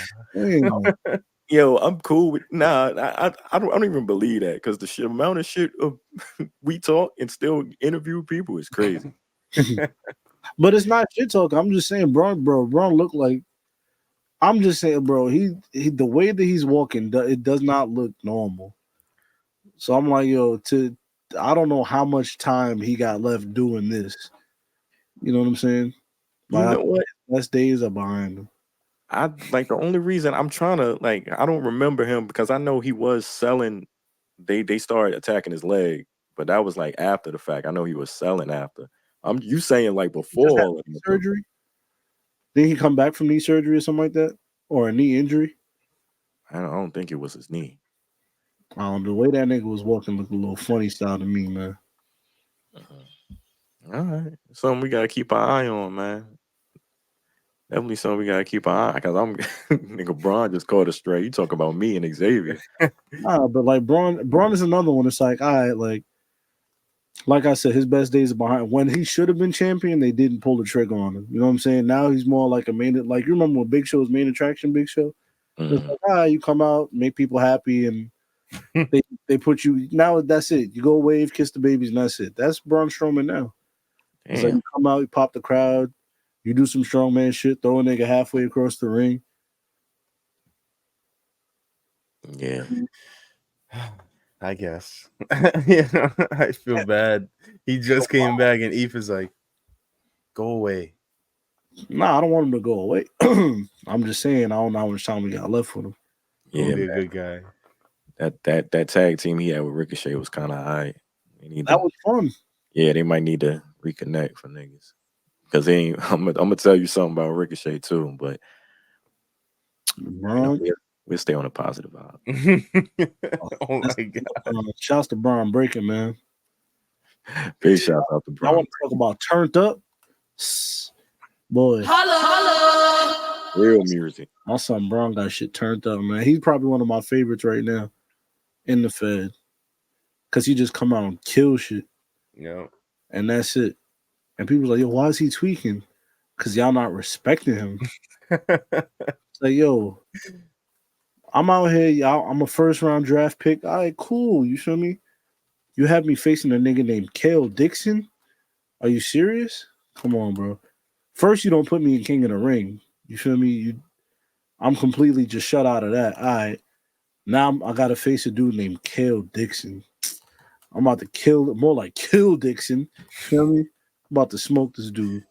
Yo, I'm cool with I don't even believe that because the amount of shit we talk and still interview people is crazy.
But it's not shit talk. I'm just saying, Braun look like. I'm just saying, bro. He the way that he's walking, it does not look normal. So I'm like, yo, I don't know how much time he got left doing this. You know what I'm saying?
You know what?
Best days are behind him.
I like the only reason I'm trying to I don't remember him because I know he was selling. They started attacking his leg, but that was like after the fact. I know he was selling after. You saying like before all of
Knee
this.
surgery? Did he come back from knee surgery or something like that, or a knee injury?
I don't think it was his knee.
The way that nigga was walking looked a little funny style to me, man.
All right, something we gotta keep our eye on, man. Definitely something we gotta keep our eye because I'm nigga Braun just caught us straight. You talk about me and Xavier.
Nah, but like Braun is another one. It's like, all right, like I said, his best days are behind. When he should have been champion, they didn't pull the trigger on him. You know what I'm saying? Now he's more like a main. Like you remember when Big Show's main attraction, Big Show. It's like, you come out, make people happy, and they put you. Now that's it. You go wave, kiss the babies, and that's it. That's Braun Strowman now. It's like you come out, you pop the crowd, you do some strongman shit, throw a nigga halfway across the ring.
Yeah.
I guess. I feel bad. He just came back and Eve is like, go away.
Nah, I don't want him to go away. I'm just saying, I don't know how much time we got left with him.
He'll
Yeah,
be a
man.
good guy.
That tag team he had with Ricochet was kind of high.
That was fun.
Yeah, they might need to reconnect for niggas. Because I'm gonna tell you something about Ricochet too, but we'll stay on a positive vibe.
Oh my god!
Shouts to Braun Breaking, man.
Big shout out to Braun.
I want to talk about turned up, boy.
Real music.
My son Braun got shit turned up, man. He's probably one of my favorites right now in the Fed because he just come out and kill shit.
Yeah, and
that's it. And people like, yo, why is he tweaking? Because y'all not respecting him. It's like, yo, I'm out here, y'all. I'm a first round draft pick. All right, cool. You feel me? You have me facing a nigga named Kale Dixon? Are you serious? Come on, bro. First, you don't put me in King of the Ring. You feel me? I'm completely just shut out of that. All right. Now I got to face a dude named Kale Dixon. I'm about to kill Dixon. Feel me? I'm about to smoke this dude.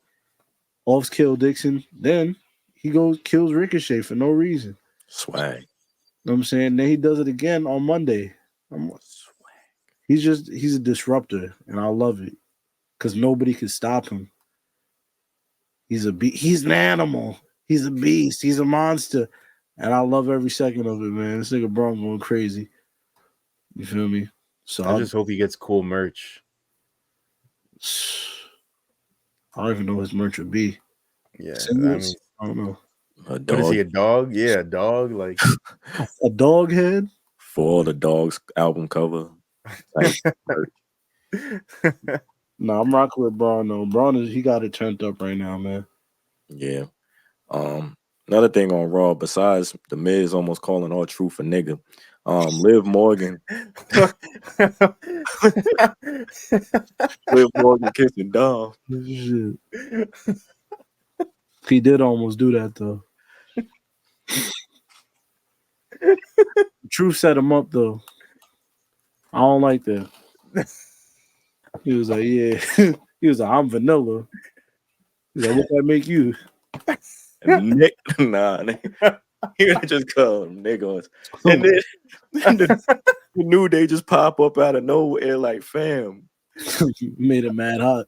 Offs Kill Dixon. Then he kills Ricochet for no reason.
Swag.
You know what I'm saying? Then he does it again on Monday. He's a disruptor, and I love it because nobody can stop him. He's an animal. He's a beast. He's a monster. And I love every second of it, man. This nigga Braun going crazy. You feel me? So
I just hope he gets cool merch.
I don't even know what his merch would be.
Yeah,
I don't know.
What
is he, a dog? Yeah, a dog. Like
a dog head?
For all the dogs album cover.
No, I'm rocking with Braun though. Braun he got it turned up right now, man.
Yeah. Another thing on Raw, besides the Miz almost calling R-Truth a nigga, LIV Morgan. LIV Morgan kissing Dom.
Shit. He did almost do that though. Truth set him up though. I don't like that. He was like, yeah. He was like, I'm vanilla. He's like, what that make you?
Nick, nah, he just call them niggas. And then the New Day just pop up out of nowhere like fam.
Made it mad hot.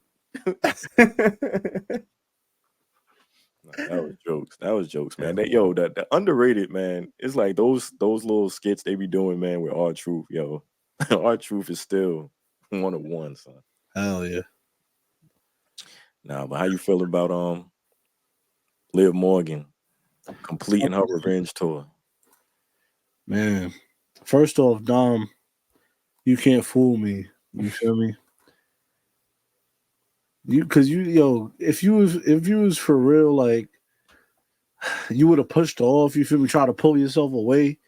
That was jokes, man. The underrated, man. It's like those little skits they be doing, man, with R-Truth, yo. R-Truth is still one of one, son.
Hell yeah.
Nah, but how you feel about LIV Morgan completing her revenge tour?
Man, first off, Dom, You can't fool me. You feel me? If you was for real, like you would have pushed off. You feel me? Try to pull yourself away.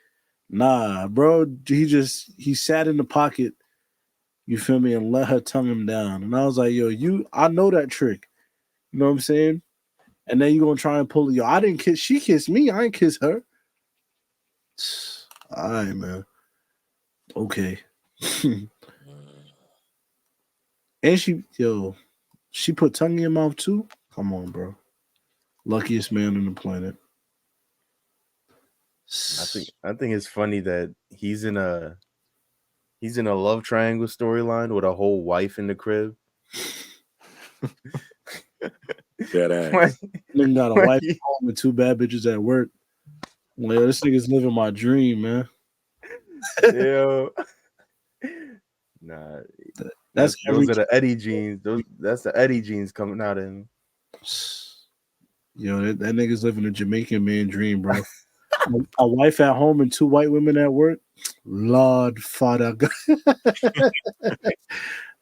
Nah, bro. He sat in the pocket. You feel me? And let her tongue him down. And I was like, I know that trick. You know what I'm saying? And then you gonna try and pull it. I didn't kiss. She kissed me. I didn't kiss her. All right, man. Okay. And she put tongue in your mouth too? Come on, bro. Luckiest man on the planet.
I think it's funny that he's in a love triangle storyline with a whole wife in the crib.
That ass.
Nigga got a wife at home and 2 bad bitches at work. Well, this nigga's living my dream, man.
Yo. Nah. Those are the Eddie genes. That's the Eddie genes coming out of him.
Yo, that nigga's living a Jamaican man dream, bro. A wife at home and 2 white women at work. Lord Father God.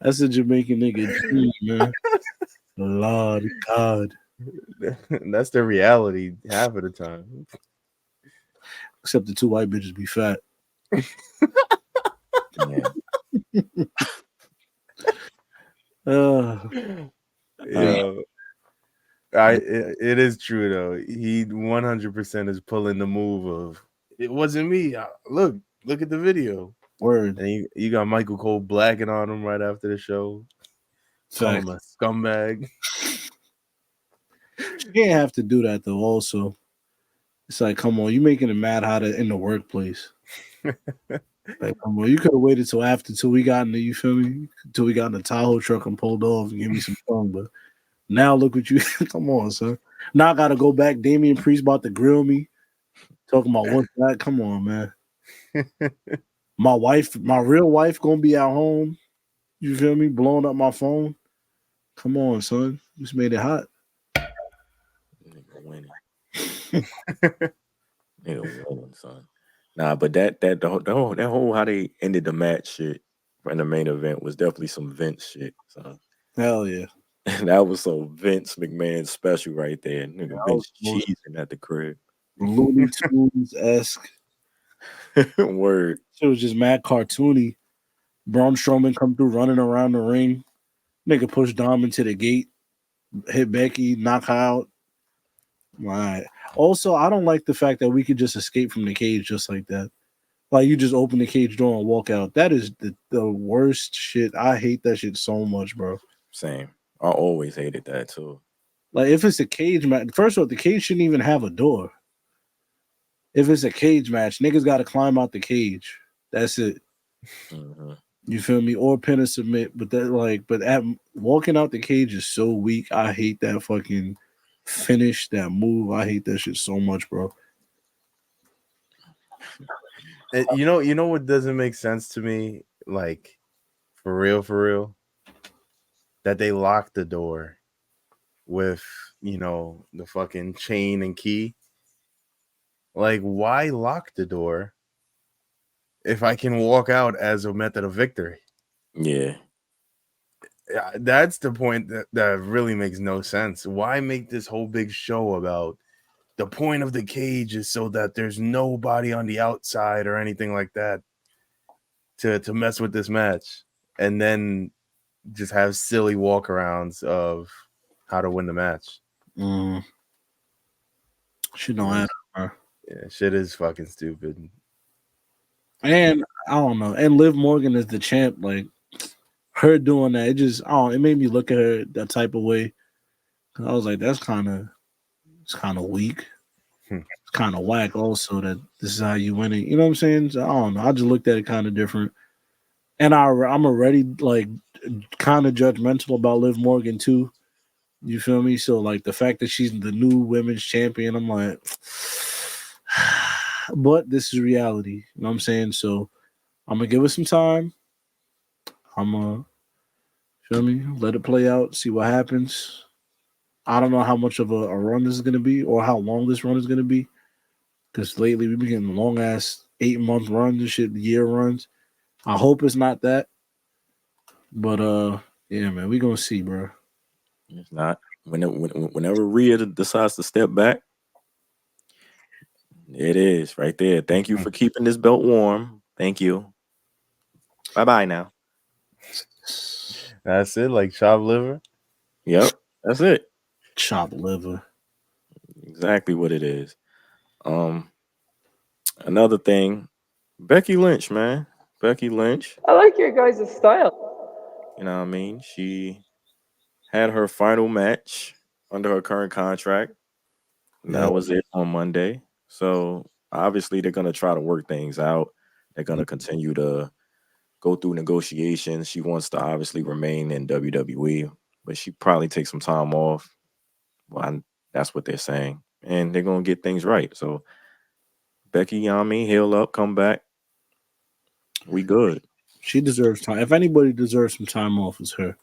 That's a Jamaican nigga dream, man. Lord God.
That's the reality half of the time.
Except the 2 white bitches be fat.
It is true though. He 100% is pulling the move of it wasn't me. Look at the video.
Word.
And you got Michael Cole blacking on him right after the show. Call him a scumbag.
You can't have to do that though. Also, it's like, come on, you making it mad hot in the workplace. Like, come on, you could have waited till we got in the, you feel me? Till we got in the Tahoe truck and pulled off and give me some fun. But now look what you come on, son. Now I gotta go back. Damian Priest about to grill me. Talking about what's that? Come on, man. My real wife gonna be at home. You feel me? Blowing up my phone. Come on, son. Just made it hot.
Nigga winning. Nigga winning, son. Nah, but that whole how they ended the match shit in the main event was definitely some Vince shit, son.
Hell yeah.
That was some Vince McMahon special right there. Nigga, Vince cheesing at the crib.
Looney Tunes-esque.
Word.
It was just mad cartoony. Braun Strowman come through running around the ring. Nigga push Dom into the gate. Hit Becky, knock her out. All right. Also, I don't like the fact that we could just escape from the cage just like that. Like you just open the cage door and walk out. That is the worst shit. I hate that shit so much, bro.
Same. I always hated that too.
Like if it's a cage match, first of all, the cage shouldn't even have a door. If it's a cage match, niggas got to climb out the cage. That's it.
Mm-hmm.
You feel me? Or pin and submit. But walking out the cage is so weak. I hate that fucking finish, that move. I hate that shit so much, bro.
You know what doesn't make sense to me? Like, for real, that they locked the door with, the fucking chain and key. Like, why lock the door if I can walk out as a method of victory?
Yeah.
That's the point that really makes no sense. Why make this whole big show about the point of the cage is so that there's nobody on the outside or anything like that to mess with this match, and then just have silly walkarounds of how to win the match?
Shit don't matter, bro.
Yeah, shit is fucking stupid.
And I don't know. And Liv Morgan is the champ. Like her doing that, it made me look at her that type of way. I was like, it's kind of weak. It's kind of whack. Also, that this is how you win it. You know what I'm saying? So, I don't know. I just looked at it kind of different. And I'm already like kind of judgmental about Liv Morgan too. You feel me? So like the fact that she's the new women's champion, I'm like, but this is reality. You know what I'm saying? So I'm gonna give it some time. I'm gonna feel me, let it play out, see what happens. I don't know how much of a run this is gonna be or how long this run is gonna be. Because lately we've been getting long ass 8-month runs and shit, year runs. I hope it's not that. But yeah, man, we gonna see, bro.
It's not. Whenever Rhea decides to step back, it is right there. Thank you for keeping this belt warm. Thank you. Bye-bye now.
That's it, like chopped liver.
Yep, that's it.
Chopped liver.
Exactly what it is. Another thing, Becky Lynch, man. Becky Lynch,
I like your guys' style.
you know what I mean? She had her final match under her current contract. And that was it on Monday. So obviously they're gonna try to work things out. They're gonna continue to go through negotiations. She wants to obviously remain in WWE, but she probably take some time off. Well, that's what they're saying. And they're gonna get things right. So Becky, you know what I mean, heal up, come back. We good.
She deserves time. If anybody deserves some time off, it's her.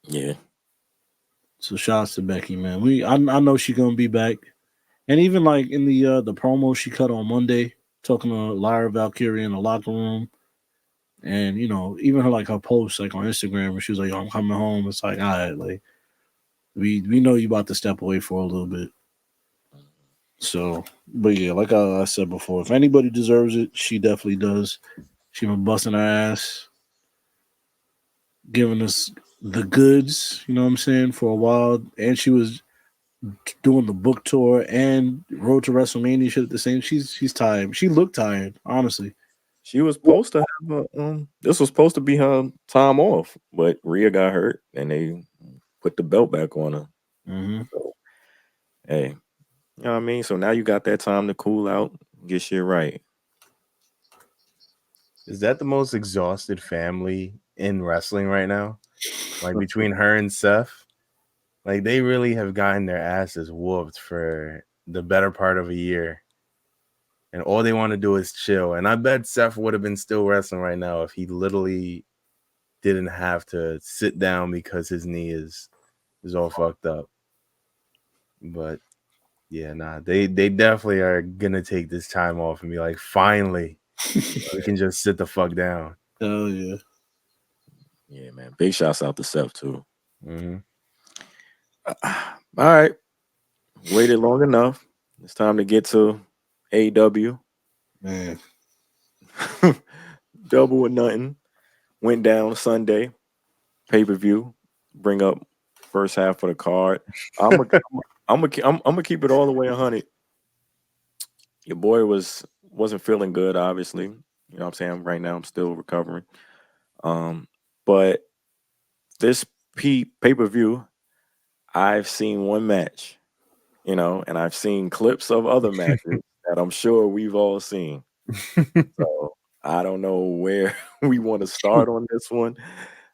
Yeah.
So shouts to Becky, man. I know she's gonna be back. And even like in the promo she cut on Monday, talking to Lyra Valkyrie in the locker room. And you know, even her post like on Instagram where she was like, "Yo, I'm coming home." It's like, all right, like we know you about to step away for a little bit. So, but yeah, like I said before, if anybody deserves it, she definitely does. She been busting her ass, giving us the goods, you know what I'm saying, for a while. And she was doing the book tour and Road to WrestleMania shit at the same. She's tired. She looked tired, honestly.
She was supposed to have this was supposed to be her time off, but Rhea got hurt and they put the belt back on her.
Mm-hmm.
So, hey, you know what I mean? So now you got that time to cool out, get shit right.
Is that the most exhausted family in wrestling right now? Like between her and Seth? Like they really have gotten their asses whooped for the better part of a year. And all they want to do is chill. And I bet Seth would have been still wrestling right now if he literally didn't have to sit down because his knee is all fucked up. But yeah, nah, they definitely are gonna take this time off and be like, finally, we can just sit the fuck down.
Oh yeah.
Yeah, man. Big shouts out to Seth too.
Mm-hmm.
All right. Waited long enough. It's time to get to AEW.
Man.
Double or nothing. Went down Sunday. Pay-per-view. Bring up first half of the card. I'm gonna keep it all the way 100. Your boy wasn't feeling good, obviously. You know what I'm saying? Right now I'm still recovering. But this pay-per-view, I've seen one match, you know, and I've seen clips of other matches that I'm sure we've all seen. So I don't know where we want to start on this one.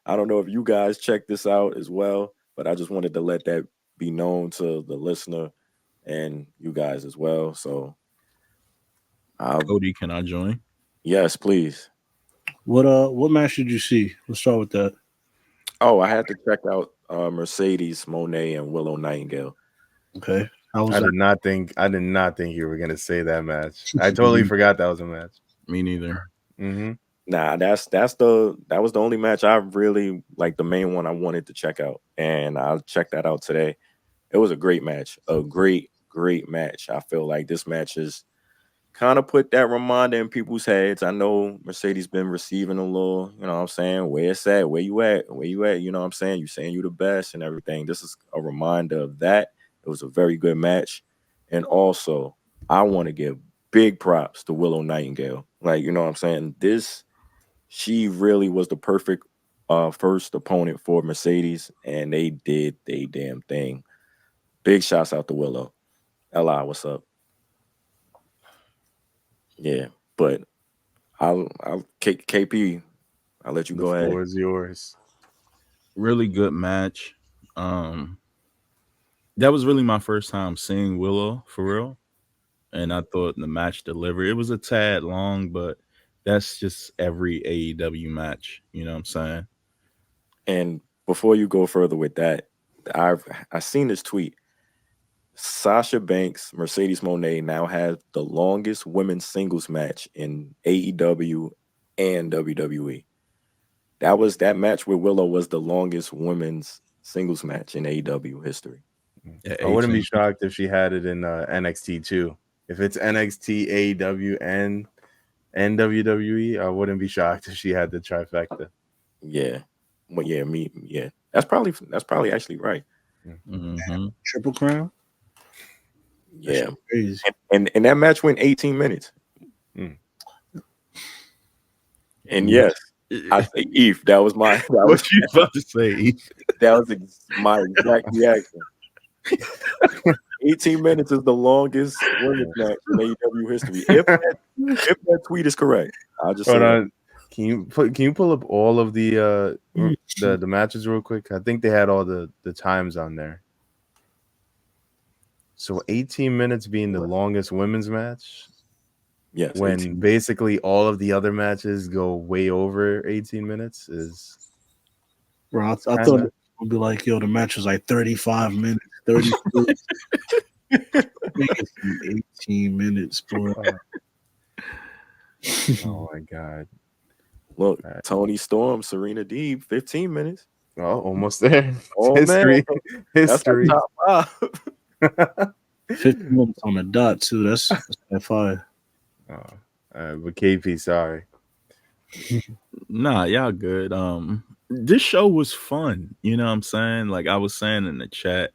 I don't know if you guys check this out as well, but I just wanted to let that be known to the listener and you guys as well. So
Cody, can I join?
yes, please.
What match did you see? Let's start with that.
Oh, I had to check out Mercedes Moné and Willow Nightingale.
Okay.
I did not think you were gonna say that match. I totally forgot that was a match.
Me neither.
Mm-hmm.
Nah, that was the only match I really like, the main one I wanted to check out, and I'll check that out today. It was a great match, a great match. I feel like this match is kind of put that reminder in people's heads. I know Mercedes been receiving a little, you know what I'm saying, where it's at, where you at, you know what I'm saying, you saying you the best and everything. This is a reminder of that. It was a very good match. And also, I want to give big props to Willow Nightingale. Like, you know what I'm saying, she really was the perfect first opponent for Mercedes, and they did their damn thing. Big shouts out to Willow. Li, what's up? Yeah, but I'll KP. I'll let you go ahead.
The floor is yours.
Really good match. That was really my first time seeing Willow for real, and I thought the match delivered. It was a tad long, but that's just every AEW match. You know what I'm saying?
And before you go further with that, I seen this tweet. Sasha Banks, Mercedes Moné now has the longest women's singles match in AEW and WWE. That match with Willow was the longest women's singles match in AEW history.
Yeah,
I wouldn't be
18.
shocked if she had it in NXT too. If it's NXT, AEW, and WWE, I wouldn't be shocked if she had the trifecta.
Yeah, well, yeah. That's probably actually right.
Mm-hmm.
Triple Crown.
Yeah,
Crazy.
and that match went 18 minutes.
Mm.
And yes, I say Eve. That was
What you about to say, Eve?
That was my exact reaction. 18 minutes is the longest women's match in AEW history. If that tweet is correct, I'll just say that.
Can you pull up all of the matches real quick? I think they had all the times on there. So 18 minutes being the longest women's match.
Yes,
when
18.
basically all of the other matches go way over 18 minutes is.
Bro, I thought it would be like, yo, the match was like 35 minutes, 32. 18 minutes, bro.
Oh my god.
Look, Tony Storm, Serena Deeb, 15 minutes.
Oh, almost there.
Oh,
history.
Man.
History.
That's top 5.
15 minutes on the dot, too. That's fire.
But KP, sorry.
Nah, y'all good. This show was fun. You know what I'm saying? Like I was saying in the chat,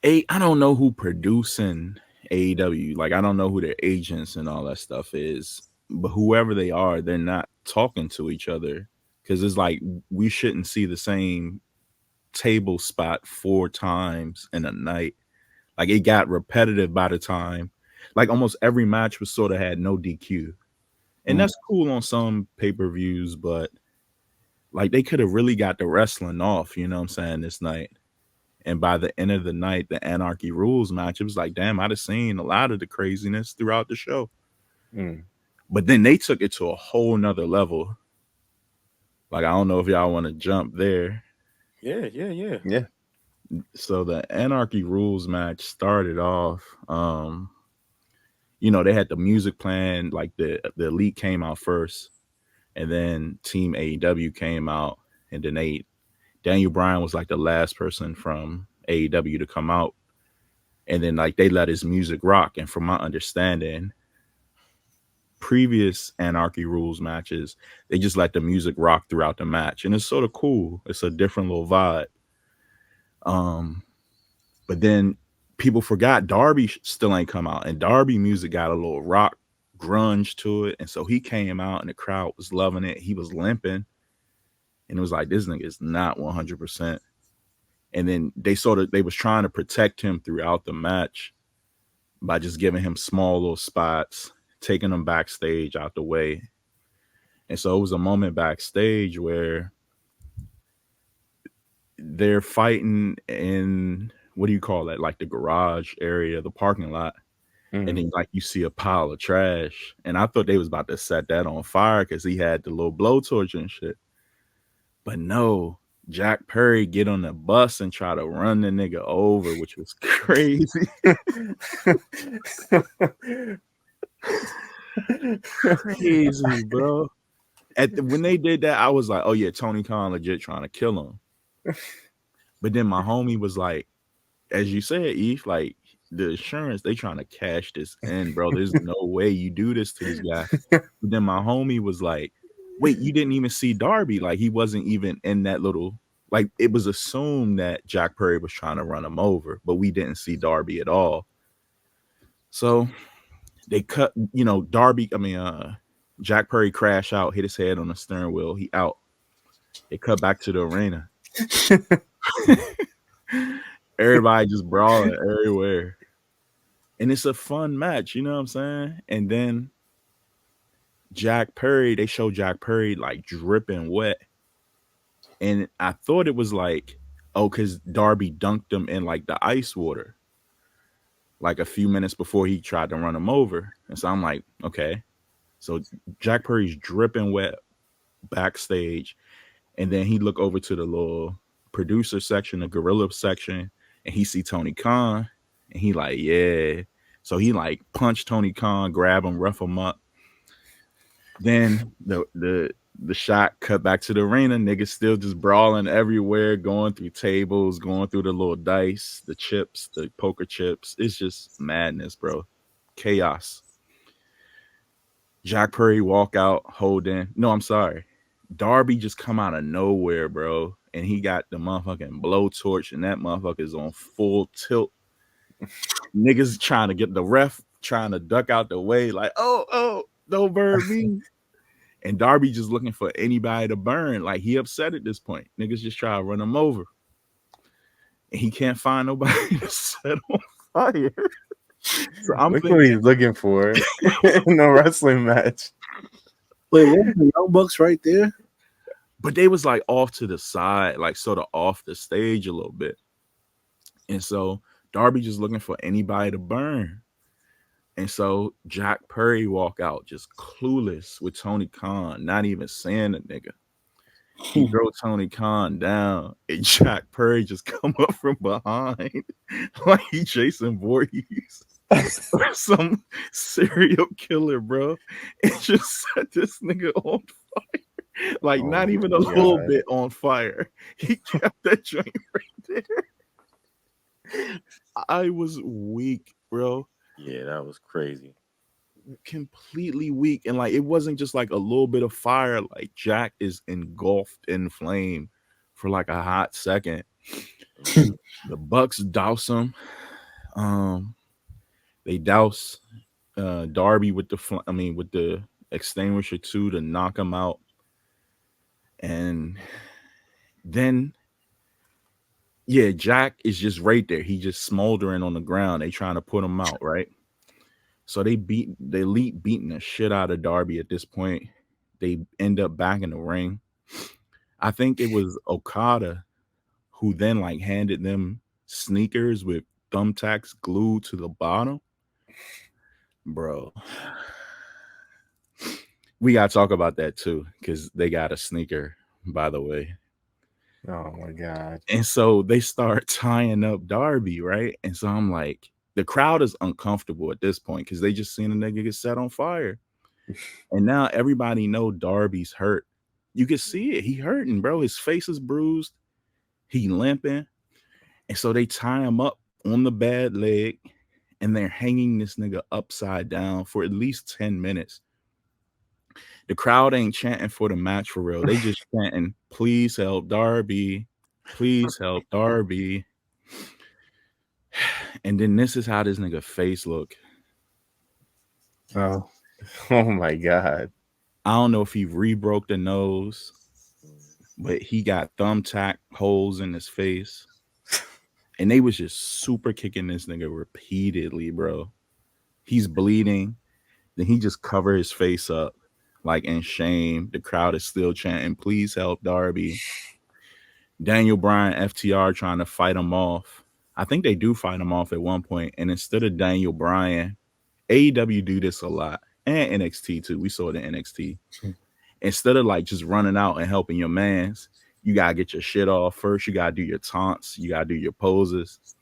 I don't know who producing AEW. Like I don't know who their agents and all that stuff is. But whoever they are, they're not talking to each other because it's like we shouldn't see the same table spot 4 times in a night. Like it got repetitive by the time. Like almost every match was sort of had no DQ. And that's cool on some pay-per-views, but like they could have really got the wrestling off, you know what I'm saying, this night. And by the end of the night, the Anarchy Rules match, it was like, damn, I'd have seen a lot of the craziness throughout the show. But then they took it to a whole nother level. Like, I don't know if y'all want to jump there.
Yeah.
So the Anarchy Rules match started off, you know, they had the music playing, like the Elite came out first, and then Team AEW came out, and then Daniel Bryan was like the last person from AEW to come out, and then like they let his music rock. And from my understanding, previous Anarchy Rules matches, they just let the music rock throughout the match, and it's sort of cool. It's a different little vibe. But then people forgot Darby still ain't come out, and Darby music got a little rock grunge to it, and so he came out and the crowd was loving it. He was limping, and it was like, this nigga is not 100%. And then they was trying to protect him throughout the match by just giving him small little spots, taking him backstage out the way. And so it was a moment backstage where they're fighting in, what do you call that? Like the garage area, the parking lot. And then like you see a pile of trash. And I thought they was about to set that on fire because he had the little blowtorch and shit. But no, Jack Perry get on the bus and try to run the nigga over, which was crazy. Crazy, bro. When they did that, I was like, oh yeah, Tony Khan legit trying to kill him. But then my homie was like, as you said, Eve, like the insurance, they trying to cash this in, bro. There's no way you do this to this guy. But then my homie was like, wait, you didn't even see Darby. Like he wasn't even in that little, like it was assumed that Jack Perry was trying to run him over, but we didn't see Darby at all. So they cut, you know, Jack Perry crash out, hit his head on the steering wheel. He out. They cut back to the arena. Everybody just brawling everywhere. And it's a fun match, you know what I'm saying? And then they show Jack Perry like dripping wet. And I thought it was like, oh, because Darby dunked him in like the ice water like a few minutes before he tried to run him over. And so I'm like, okay. So Jack Perry's dripping wet backstage. And then he look over to the little producer section, the gorilla section, and he see Tony Khan, and he like, yeah. So he like punched Tony Khan, grab him, rough him up. Then the shot cut back to the arena. Niggas still just brawling everywhere, going through tables, going through the little dice, the chips, the poker chips. It's just madness, bro. Chaos. Jack Perry walk out holding. No, I'm sorry. Darby just come out of nowhere, bro. And he got the motherfucking blowtorch, and that motherfucker's on full tilt. Niggas trying to get the ref, trying to duck out the way, like, oh, don't burn me. And Darby just looking for anybody to burn. Like, he upset at this point. Niggas just try to run him over. And he can't find nobody to set on fire. So I'm
Look
thinking,
what he's looking for in a wrestling match.
Wait, what? The Young Bucks right there?
but they was like off to the side, like sort of off the stage a little bit. And so Darby just looking for anybody to burn. And so Jack Perry walk out just clueless with Tony Khan, not even saying a nigga. He throw Tony Khan down, and Jack Perry just come up from behind like he Jason Voorhees or some serial killer, bro. And just set this nigga on fire. Like not even a little bit on fire. He kept that joint right there. I was weak, bro.
Yeah, that was crazy.
Completely weak. And like it wasn't just like a little bit of fire. Like Jack is engulfed in flame for like a hot second. The Bucks douse him. They douse Darby with the extinguisher too to knock him out. And then Jack is just right there. He just smoldering on the ground. They trying to put him out, right? So they beating the shit out of Darby at this point. They end up back in the ring. I think it was Okada who then like handed them sneakers with thumbtacks glued to the bottom. Bro, we gotta talk about that too, because they got a sneaker, by the way.
Oh my God.
And so they start tying up Darby, right? And so I'm like, the crowd is uncomfortable at this point because they just seen a nigga get set on fire. And now everybody know Darby's hurt. You can see it. He hurting, bro. His face is bruised. He limping. And so they tie him up on the bad leg and they're hanging this nigga upside down for at least 10 minutes. The crowd ain't chanting for the match for real. They just chanting, please help Darby. Please help Darby. And then this is how this nigga face look.
Oh my God.
I don't know if he re-broke the nose, but he got thumbtack holes in his face. And they was just super kicking this nigga repeatedly, bro. He's bleeding. Then he just covered his face up like in shame. The crowd is still chanting, please help Darby. Daniel Bryan, FTR trying to fight him off. I think they do fight him off at one point. And instead of Daniel Bryan, AEW do this a lot. And NXT too. We saw it in NXT. Instead of like just running out and helping your mans, you got to get your shit off first. You got to do your taunts. You got to do your poses.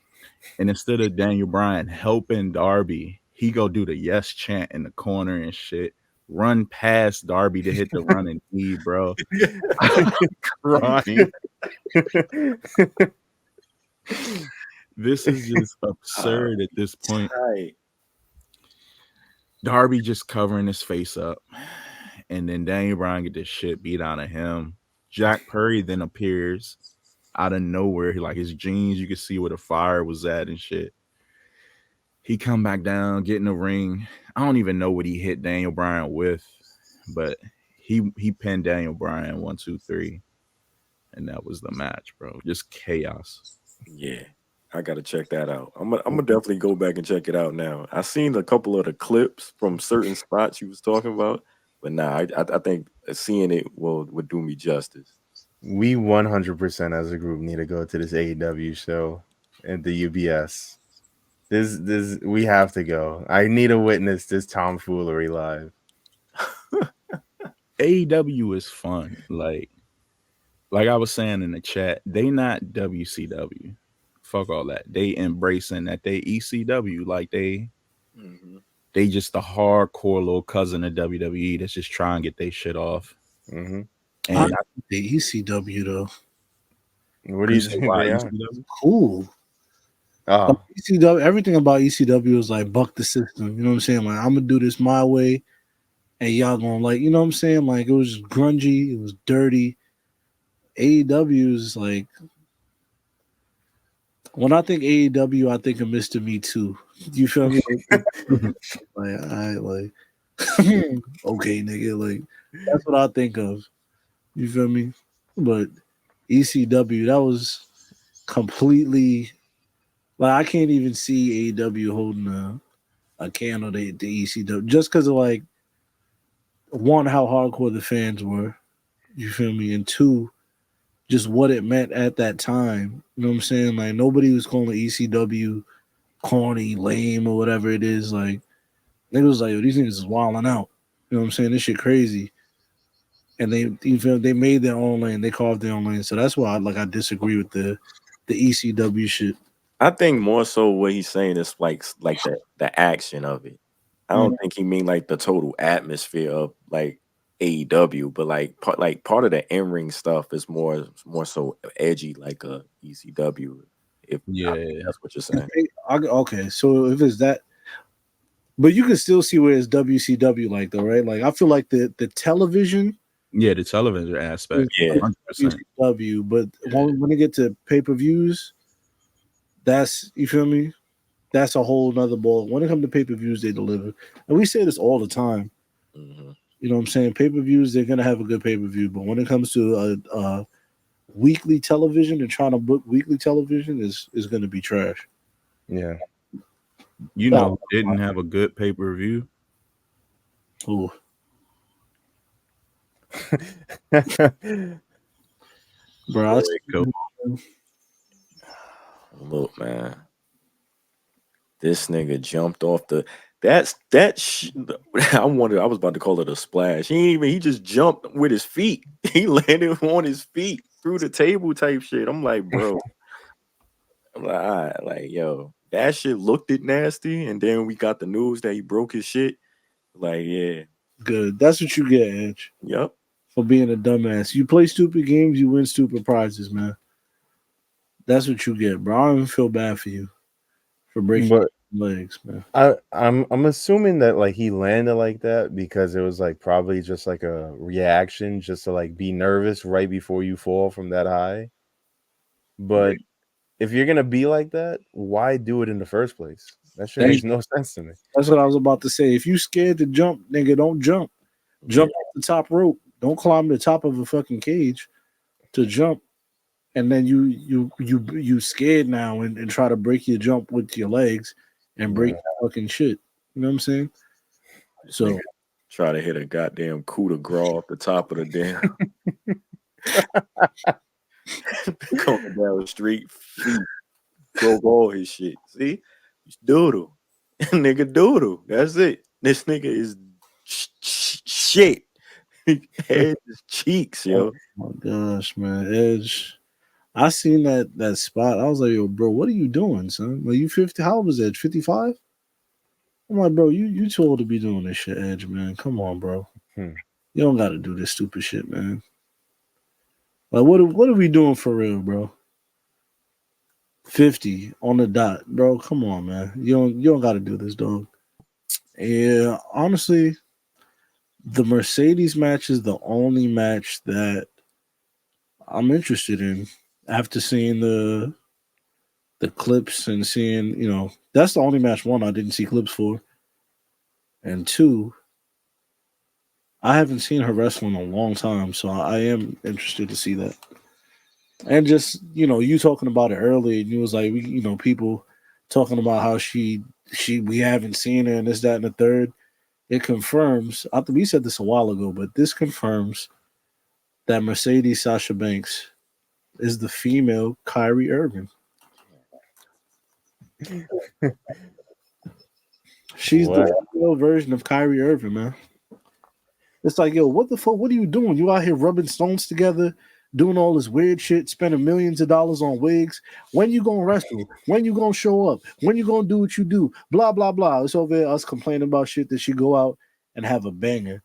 And instead of Daniel Bryan helping Darby, he go do the yes chant in the corner and shit. Run past Darby to hit the running knee, bro. I'm crying. This is just absurd at this point.
Right.
Darby just covering his face up. And then Daniel Bryan get this shit beat out of him. Jack Perry then appears out of nowhere. He like his jeans, you can see where the fire was at and shit. He come back down, get in the ring. I don't even know what he hit Daniel Bryan with, but he pinned Daniel Bryan 1, 2, 3. And that was the match, bro. Just chaos.
Yeah. I gotta check that out. I'm gonna definitely go back and check it out now. I seen a couple of the clips from certain spots you was talking about, but nah, I think seeing it would do me justice.
We 100% as a group need to go to this AEW show at the UBS. This we have to go. I need to witness this tomfoolery live.
AEW is fun. Like I was saying in the chat, they not WCW. Fuck all that. They embracing that they ECW. Like they they just the hardcore little cousin of WWE that's just trying to get their shit off.
Mm-hmm.
And
the ECW though.
What do you think
why
they are?
ECW?
Cool.
Oh,
ECW, everything about ECW is like buck the system. You know what I'm saying? Like I'm gonna do this my way, and y'all gonna like, you know what I'm saying? Like it was grungy, it was dirty. AEW is like, when I think AEW, I think of Mr. Me Too. You feel me? Like I like okay, nigga. Like that's what I think of. You feel me? But ECW, that was completely like I can't even see AEW holding a candle to ECW just because of like one, how hardcore the fans were. You feel me? And two, just what it meant at that time. You know what I'm saying? Like nobody was calling ECW corny, lame, or whatever it is. Like niggas was like, yo, these niggas is wilding out. You know what I'm saying? This shit crazy. And they made their own lane. They carved their own lane. So that's why I disagree with the ECW shit.
I think more so what he's saying is like the action of it. I don't think he mean like the total atmosphere of like AEW, but like part of the in-ring stuff is more so edgy like a ECW. If I think that's what you're saying.
Okay, so if it's that, but you can still see where it's WCW like though, right? Like I feel like the television.
Yeah, the television aspect.
Yeah.
100%.
WCW, but when they get to pay-per-views, that's, you feel me? That's a whole nother ball. When it comes to pay-per-views, they deliver. And we say this all the time.
Mm-hmm.
You know what I'm saying? Pay-per-views, they're going to have a good pay-per-view. But when it comes to weekly television and trying to book weekly television is going to be trash.
yeah.
You know, who didn't have a good pay-per-view?
Ooh. Bro,
look, man. This nigga jumped off the I was about to call it a splash. He just jumped with his feet. He landed on his feet through the table type shit. I'm like, bro. I'm like, all right, like, yo, that shit looked it nasty. And then we got the news that he broke his shit. Like, yeah.
Good. That's what you get, Edge.
Yep.
For being a dumbass. You play stupid games, you win stupid prizes, man. That's what you get, bro. I don't even feel bad for you for breaking legs, man.
I'm assuming that like he landed like that because it was like probably just like a reaction just to like be nervous right before you fall from that high. But if you're gonna be like that, why do it in the first place? That shit makes no sense to me.
That's what I was about to say. If you scared to jump, nigga, don't jump. Jump off the top rope. Don't climb the top of a fucking cage to jump. And then you scared now and try to break your jump with your legs and break your fucking shit. You know what I'm saying? So
try to hit a goddamn coup de grace off the top of the damn coming down the street, broke all his shit. See, he's doodle, nigga doodle. That's it. This nigga is shit. Edge his cheeks, yo.
Oh my gosh, man, Edge. I seen that spot. I was like, yo, bro, what are you doing, son? Like you 50? How old was Edge? 55? I'm like, bro, you too old to be doing this shit, Edge, man. Come on, bro. You don't got to do this stupid shit, man. Like, what are we doing for real, bro? 50 on the dot, bro. Come on, man. You don't got to do this, dog. Yeah, honestly, the Mercedes match is the only match that I'm interested in after seeing the clips and seeing, you know, that's the only match, one, I didn't see clips for. And two, I haven't seen her wrestle in a long time, so I am interested to see that. And just, you know, you talking about it earlier, and you was like, you know, people talking about how we haven't seen her and this, that, and the third. It confirms, I think we said this a while ago, but this confirms that Mercedes Sasha Banks is the female Kyrie Irving. She's the female version of Kyrie Irving, man. It's like, yo, what the fuck? What are you doing? You out here rubbing stones together, doing all this weird shit, spending millions of dollars on wigs. When you gonna wrestle? When you gonna show up? When you gonna do what you do? Blah blah blah. It's over there us complaining about shit that she go out and have a banger.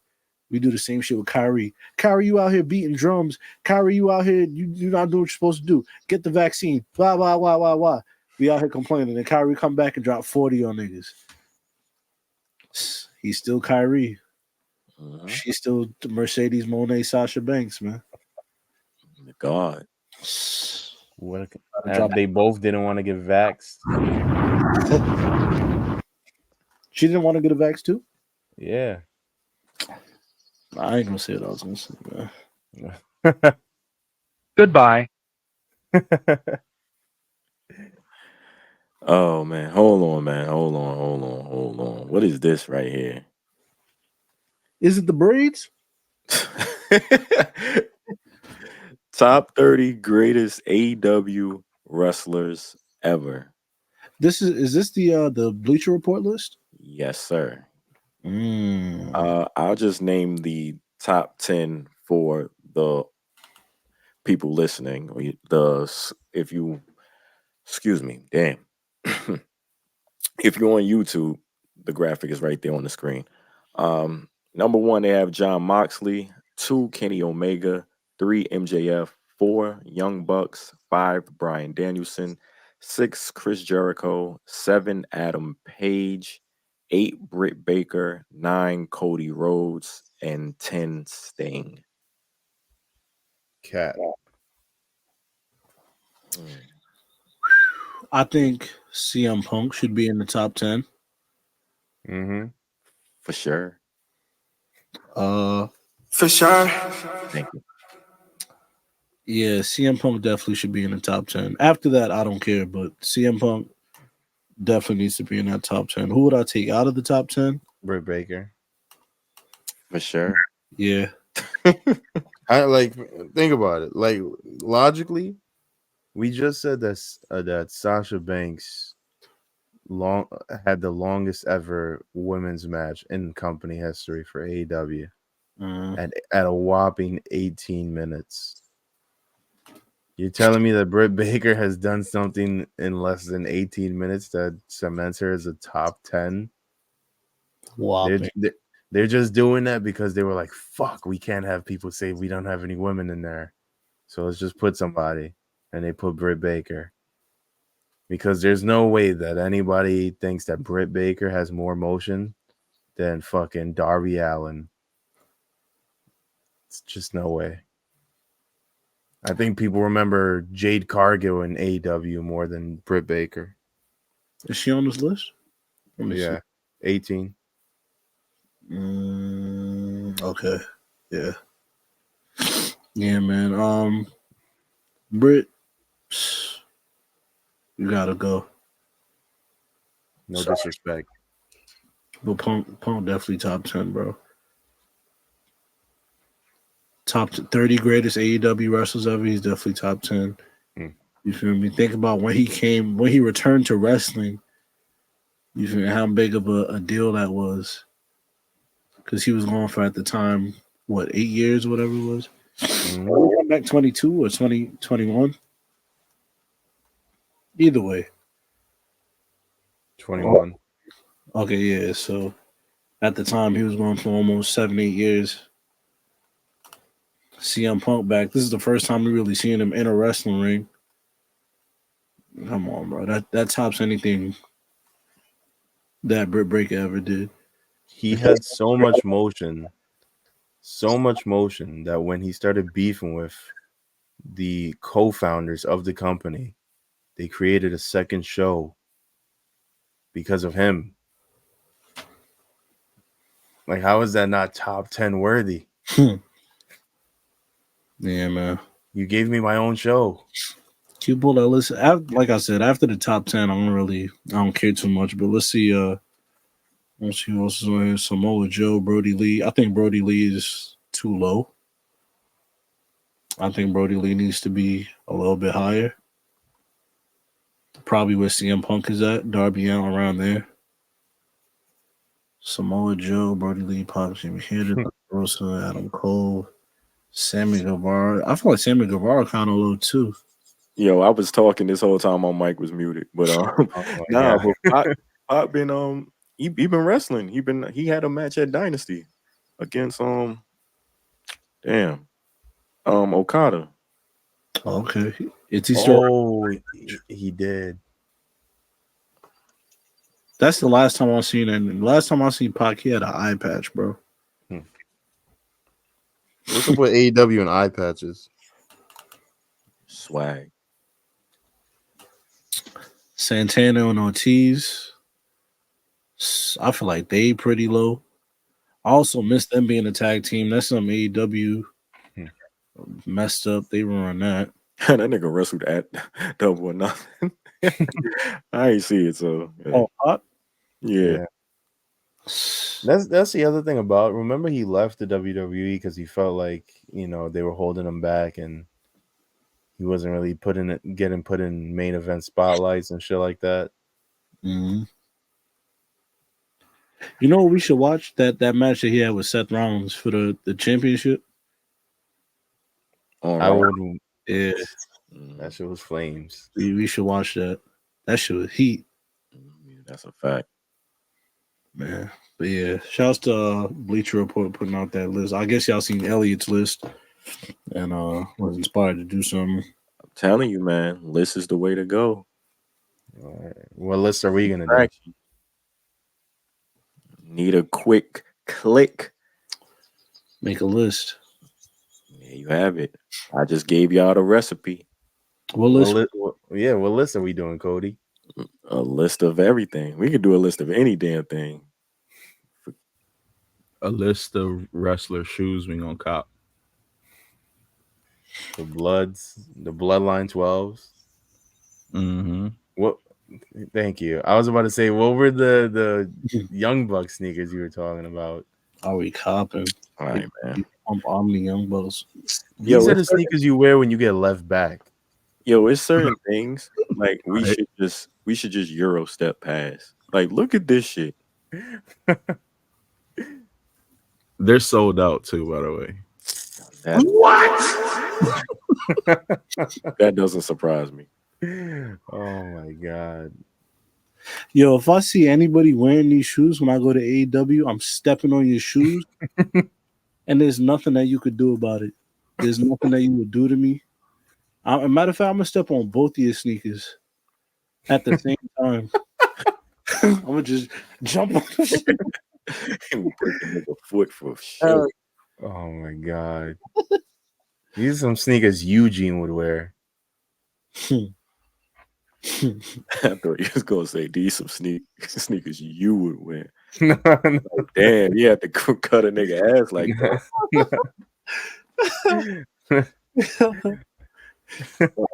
We do the same shit with Kyrie. Kyrie, you out here beating drums. Kyrie, you out here, you're not doing what you're supposed to do. Get the vaccine. Blah blah blah blah blah. We out here complaining, and Kyrie come back and drop 40 on niggas. He's still Kyrie. She's still Mercedes Moné Sasha Banks, man.
God.
They both didn't want to get vaxxed.
She didn't want to get a vax too?
Yeah.
I ain't gonna say what I was gonna say, man.
Goodbye.
Oh man, hold on, man. Hold on. What is this right here?
Is it the braids?
Top 30 greatest AEW wrestlers ever.
Is this the Bleacher Report list?
Yes, sir. I'll just name the top 10 for the people listening. Excuse me, damn. If you're on YouTube, the graphic is right there on the screen. Number 1, they have John Moxley. 2, Kenny Omega. 3, MJF. 4, Young Bucks. 5, Bryan Danielson. 6, Chris Jericho. 7, Adam Page. 8, Britt Baker. 9, Cody Rhodes. And 10, Sting.
Cat.
I think CM Punk should be in the top 10.
Mm-hmm.
For sure.
For sure.
Thank you.
Yeah, CM Punk definitely should be in the top 10. After that, I don't care, but CM Punk definitely needs to be in that top 10. Who would I take out of the top 10?
Britt Baker.
For sure.
Yeah.
I think about it. Like, logically, we just said that Sasha Banks had the longest ever women's match in company history for AEW, and at a whopping 18 minutes. You're telling me that Britt Baker has done something in less than 18 minutes that cements her as a top 10? They're just doing that because they were like, fuck, we can't have people say we don't have any women in there. So let's just put somebody. And they put Britt Baker. Because there's no way that anybody thinks that Britt Baker has more motion than fucking Darby Allin. It's just no way. I think people remember Jade Cargill in AEW more than Britt Baker.
Is she on this list?
Yeah, 18.
Okay. Yeah. Yeah, man. Britt, you gotta go.
No disrespect.
But Punk definitely top 10, bro. Top 30 greatest AEW wrestlers ever. He's definitely top 10. You feel me? Think about when he returned to wrestling. You feel me? How big of a deal that was. Because he was gone for, at the time, 8 years, whatever it was. Back 22 or 2021. Either way.
21.
Okay, yeah. So at the time, he was going for almost 7-8 years. CM Punk back. This is the first time we really seen him in a wrestling ring. Come on, bro. That tops anything that Britt Baker ever did.
He had so much motion that when he started beefing with the co-founders of the company, they created a second show because of him. Like, how is that not top 10 worthy?
Yeah, man.
You gave me my own show.
People that listen, like I said, after the top 10, I don't care too much. But let's see who else is on here. Samoa Joe, Brody Lee. I think Brody Lee is too low. I think Brody Lee needs to be a little bit higher. Probably where CM Punk is at. Darby Allin around there. Samoa Joe, Brody Lee, Pop Jimmy Hitter, Rosa, Adam Cole. Sammy Guevara. I feel like Sammy Guevara kind of low too.
Yo, I was talking this whole time my mic was muted, but but Pop been he been wrestling. He had a match at Dynasty against Okada.
Okay, is he still?
Oh, he did.
That's the last time I seen it. Last time I seen Pac, he had an eye patch, bro.
What's up with AEW and eye patches?
Swag.
Santana and Ortiz. I feel like they pretty low. I also miss them being a tag team. That's some AEW messed up. They run that.
That nigga wrestled at Double or Nothing. I ain't see it, so yeah.
Oh, Pop?
Yeah.
That's the other thing about. Remember, he left the WWE because he felt like they were holding him back, and he wasn't really getting put in main event spotlights and shit like that.
Mm-hmm. You know what we should watch? That match that he had with Seth Rollins for the championship.
I would.
Yeah,
that shit was flames.
We should watch that. That shit was heat.
That's a fact,
man. But yeah, shouts to Bleacher Report putting out that list. I guess y'all seen Elliot's list and was inspired to do something.
I'm telling you, man, list is the way to go.
All right. What list are we gonna do?
Need a quick click.
Make a list.
There you have it. I just gave y'all the recipe.
What list?
What list are we doing, Cody?
A list of everything. We could do a list of any damn thing.
A list of wrestler shoes we gonna cop.
The Bloodline 12s.
Mm-hmm.
What? Thank you. I was about to say, what were the Young Bucks sneakers you were talking about?
Are we copping?
All right, man.
I'm the Young Bucks.
These are the sneakers you wear when you get left back.
Yo, it's certain things like we should just Euro step past. Like, look at this shit.
They're sold out too, by the way.
That doesn't surprise me.
Oh my god.
Yo, if I see anybody wearing these shoes when I go to AEW, I'm stepping on your shoes. And there's nothing that you could do about it. There's nothing that you would do to me. As a matter of fact, I'm gonna step on both of your sneakers at the same time. I'm gonna just jump on the shit.
And break a nigga foot for sure.
Oh my god. These are some sneakers Eugene would wear.
I thought you was gonna say these some sneakers you would wear.
No.
Like, damn, you have to cut a nigga ass like
that.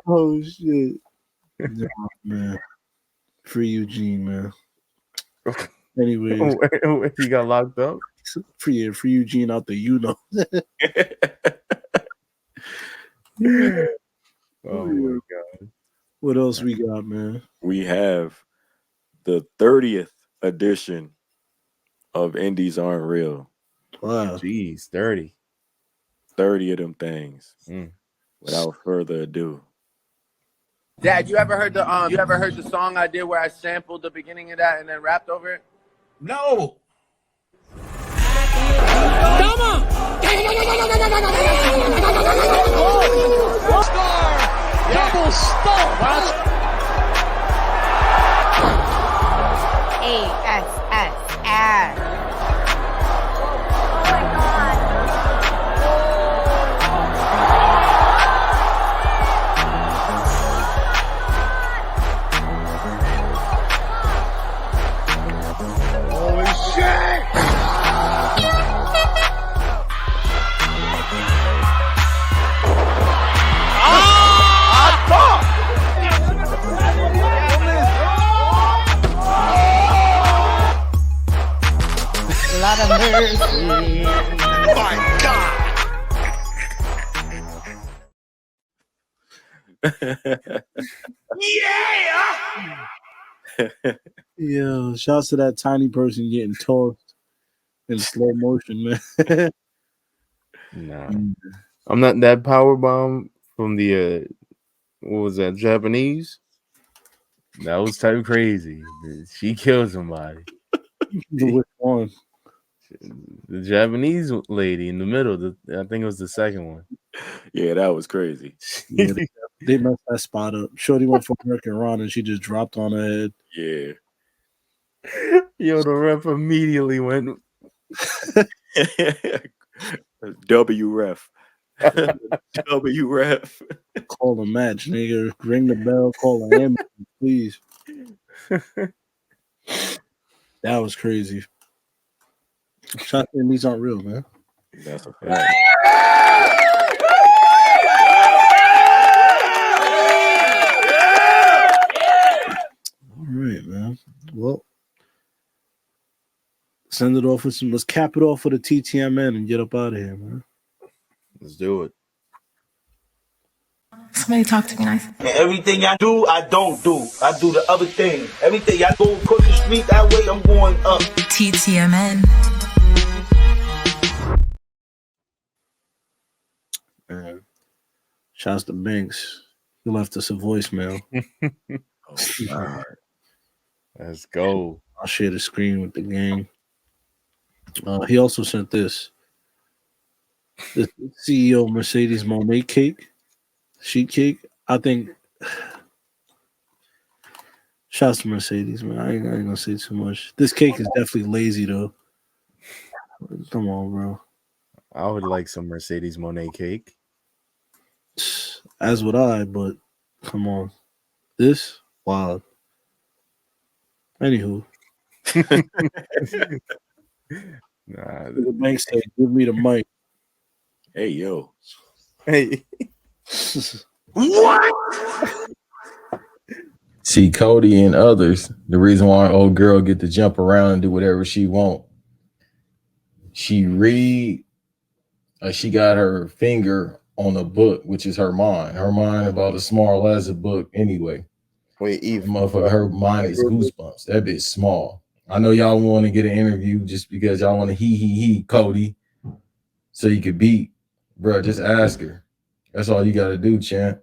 Oh shit. Yeah, man. Free Eugene, man. Anyways,
he got locked up.
Free Eugene out there,
Oh my god.
What else we got, man?
We have the 30th edition of Indies Aren't Real.
Wow.
Jeez, 30
of them things. Without further ado.
Dad, you ever heard the song I did where I sampled the beginning of that and then rapped over it?
No.
Come on!
Star! Double star!
ASSR. Lot of mercy.
My God.
Yeah.
Yo, shouts to that tiny person getting tossed in slow motion, man.
Nah. I'm not that power bomb from the what was that, Japanese? That was type crazy. She killed somebody.
Which one?
The Japanese lady in the middle. I think it was the second one.
Yeah, that was crazy.
Yeah, they messed that spot up. Shorty went for American Ron and she just dropped on her head.
Yeah.
Yo, the ref immediately went
W ref. W ref.
Call a match, nigga. Ring the bell, call an ambulance, please. That was crazy. Shots in these aren't real, man.
That's a fact.
All right, man. Well, send it off with some. Let's cap it off with a TTMN and get up out of here, man.
Let's do it.
Somebody talk to me nice.
Everything I do, I don't do. I do the other thing. Everything I go across the street that way, I'm going up.
TTMN.
Man. Shouts to Banks. He left us a voicemail.
Oh,
let's go.
I'll share the screen with the gang. He also sent this. The CEO of Mercedes Monet cake. Sheet cake. I think. Shouts to Mercedes, man. I ain't gonna say too much. This cake is definitely lazy, though. Come on, bro.
I would like some Mercedes Monet cake.
As would I, but come on. This? Wild. Anywho. The bank said, give me the mic.
Hey, yo.
Hey.
What?
See, Cody and others, the reason why old girl get to jump around and do whatever she want. She got her finger on a book, which is her mind. Her mind about as small as a book anyway.
Wait, Eve.
Motherfucker, her mind is goosebumps. That bitch small. I know y'all want to get an interview just because y'all want to he, Cody, so you could beat. Bro, just ask her. That's all you got to do, champ.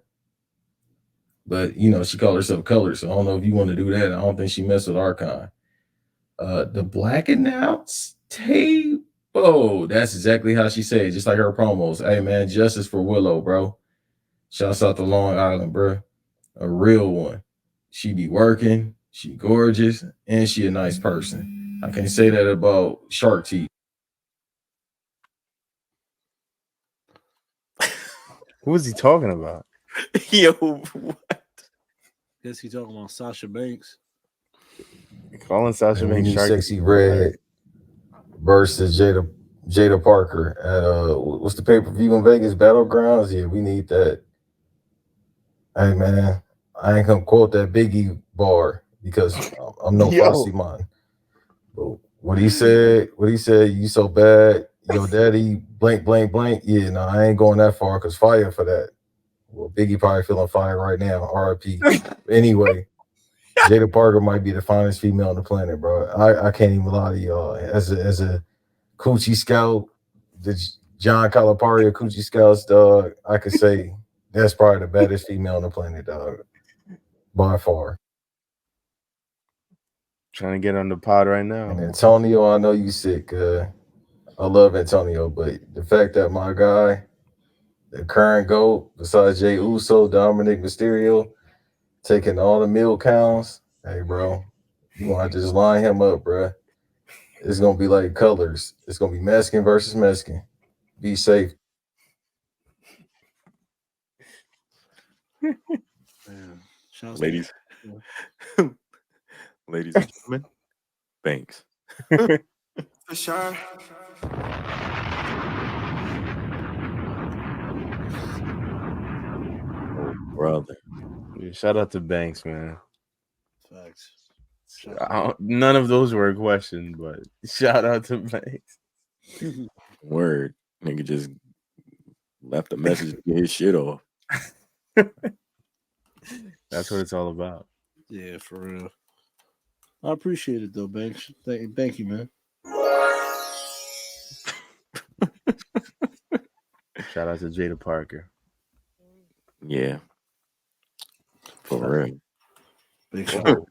But, you know, she called herself Color, so I don't know if you want to do that. I don't think she messed with our kind. The Black Announce tape. Oh, that's exactly how she said it, just like her promos. Hey, man, justice for Willow, bro. Shouts out to Long Island, bro. A real one. She be working. She gorgeous, and she a nice person. I can't say that about Shark Teeth.
Who is he talking about?
Yo, what?
Guess he talking about Sasha Banks.
Calling Sasha Banks Shark
Sexyy Red versus Jada Parker at what's the pay-per-view in Vegas? Battlegrounds? Yeah, we need that. Hey man, I ain't gonna quote that Biggie bar because I'm no fussy man. But what he said, you so bad, yo daddy, blank, blank, blank. Yeah, no, I ain't going that far because fire for that. Well, Biggie probably feeling fire right now, RIP. Anyway, Jada Parker might be the finest female on the planet, bro. I can't even lie to y'all. As a Coochie Scout, the John Calipari of Coochie Scouts, dog, I could say that's probably the baddest female on the planet, dog. By far.
Trying to get on the pod right now.
And Antonio, I know you sick. I love Antonio, but the fact that my guy, the current GOAT, besides Jey Uso, Dominic Mysterio, taking all the meal counts, hey, bro, you want to just line him up, bro. It's going to be like colors. It's going to be Mexican versus Mexican. Be safe.
Ladies. Ladies and gentlemen, thanks.
For sure.
Brother.
Yeah, shout out to Banks, man.
Facts.
None of those were a question, but shout out to Banks.
Word. Nigga just left a message to get his shit off.
That's what it's all about.
Yeah, for real. I appreciate it though, Banks. Thank you, man.
Shout out to Jada Parker.
Yeah. For real.
Big shout out.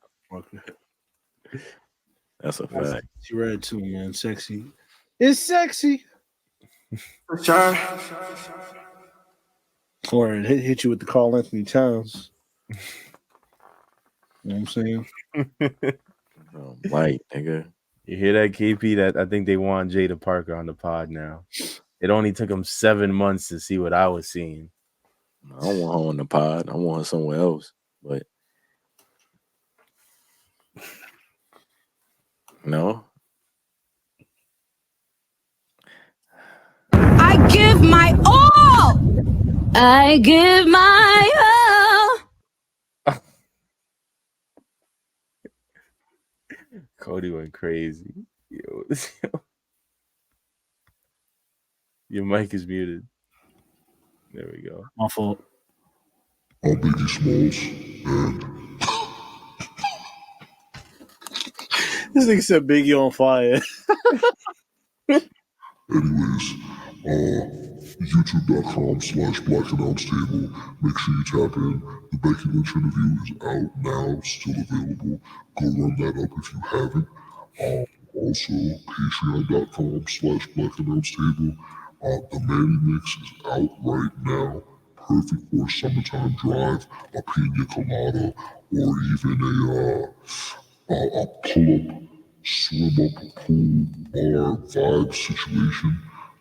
That's a fact.
Sexyy Red too, man. Sexy. It's sexy.
For sure.
Or hit you with the Carl Anthony Towns. You know what I'm saying?
White, nigga.
You hear that, KP? That I think they want Jada Parker on the pod now. It only took them 7 months to see what I was seeing.
I don't want her on the pod. I want her somewhere else. But no.
I give my all. I give my all.
Cody went crazy. Yo. Your mic is muted. There we go.
My fault.
I'm Biggie Smalls, and
This nigga said Biggie on fire.
anyways, youtube.com/Black Announce Table. Make sure you tap in. The Becky Lynch interview is out now, still available. Go run that up if you haven't. Also, patreon.com/Black Announce Table. The Manny mix is out right now. Perfect for a summertime drive, a pina colada, or even a pull-up, swim-up pool bar vibe situation.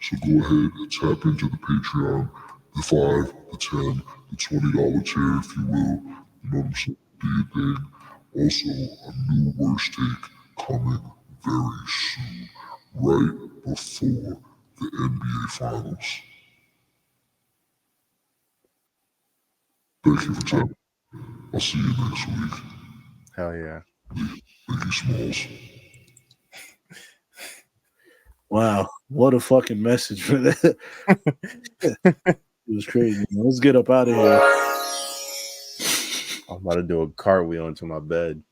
So go ahead and tap into the Patreon, the $5, the $10, the $20 tier, if you will. You know what I'm saying? Do your thing. Also, a new Worst Take coming very soon, right before the NBA Finals. Thank you for tapping. I'll see you next week.
Hell yeah.
Biggie Smalls.
Wow. What a fucking message for that. It was crazy. Let's get up out of here.
I'm about to do a cartwheel into my bed.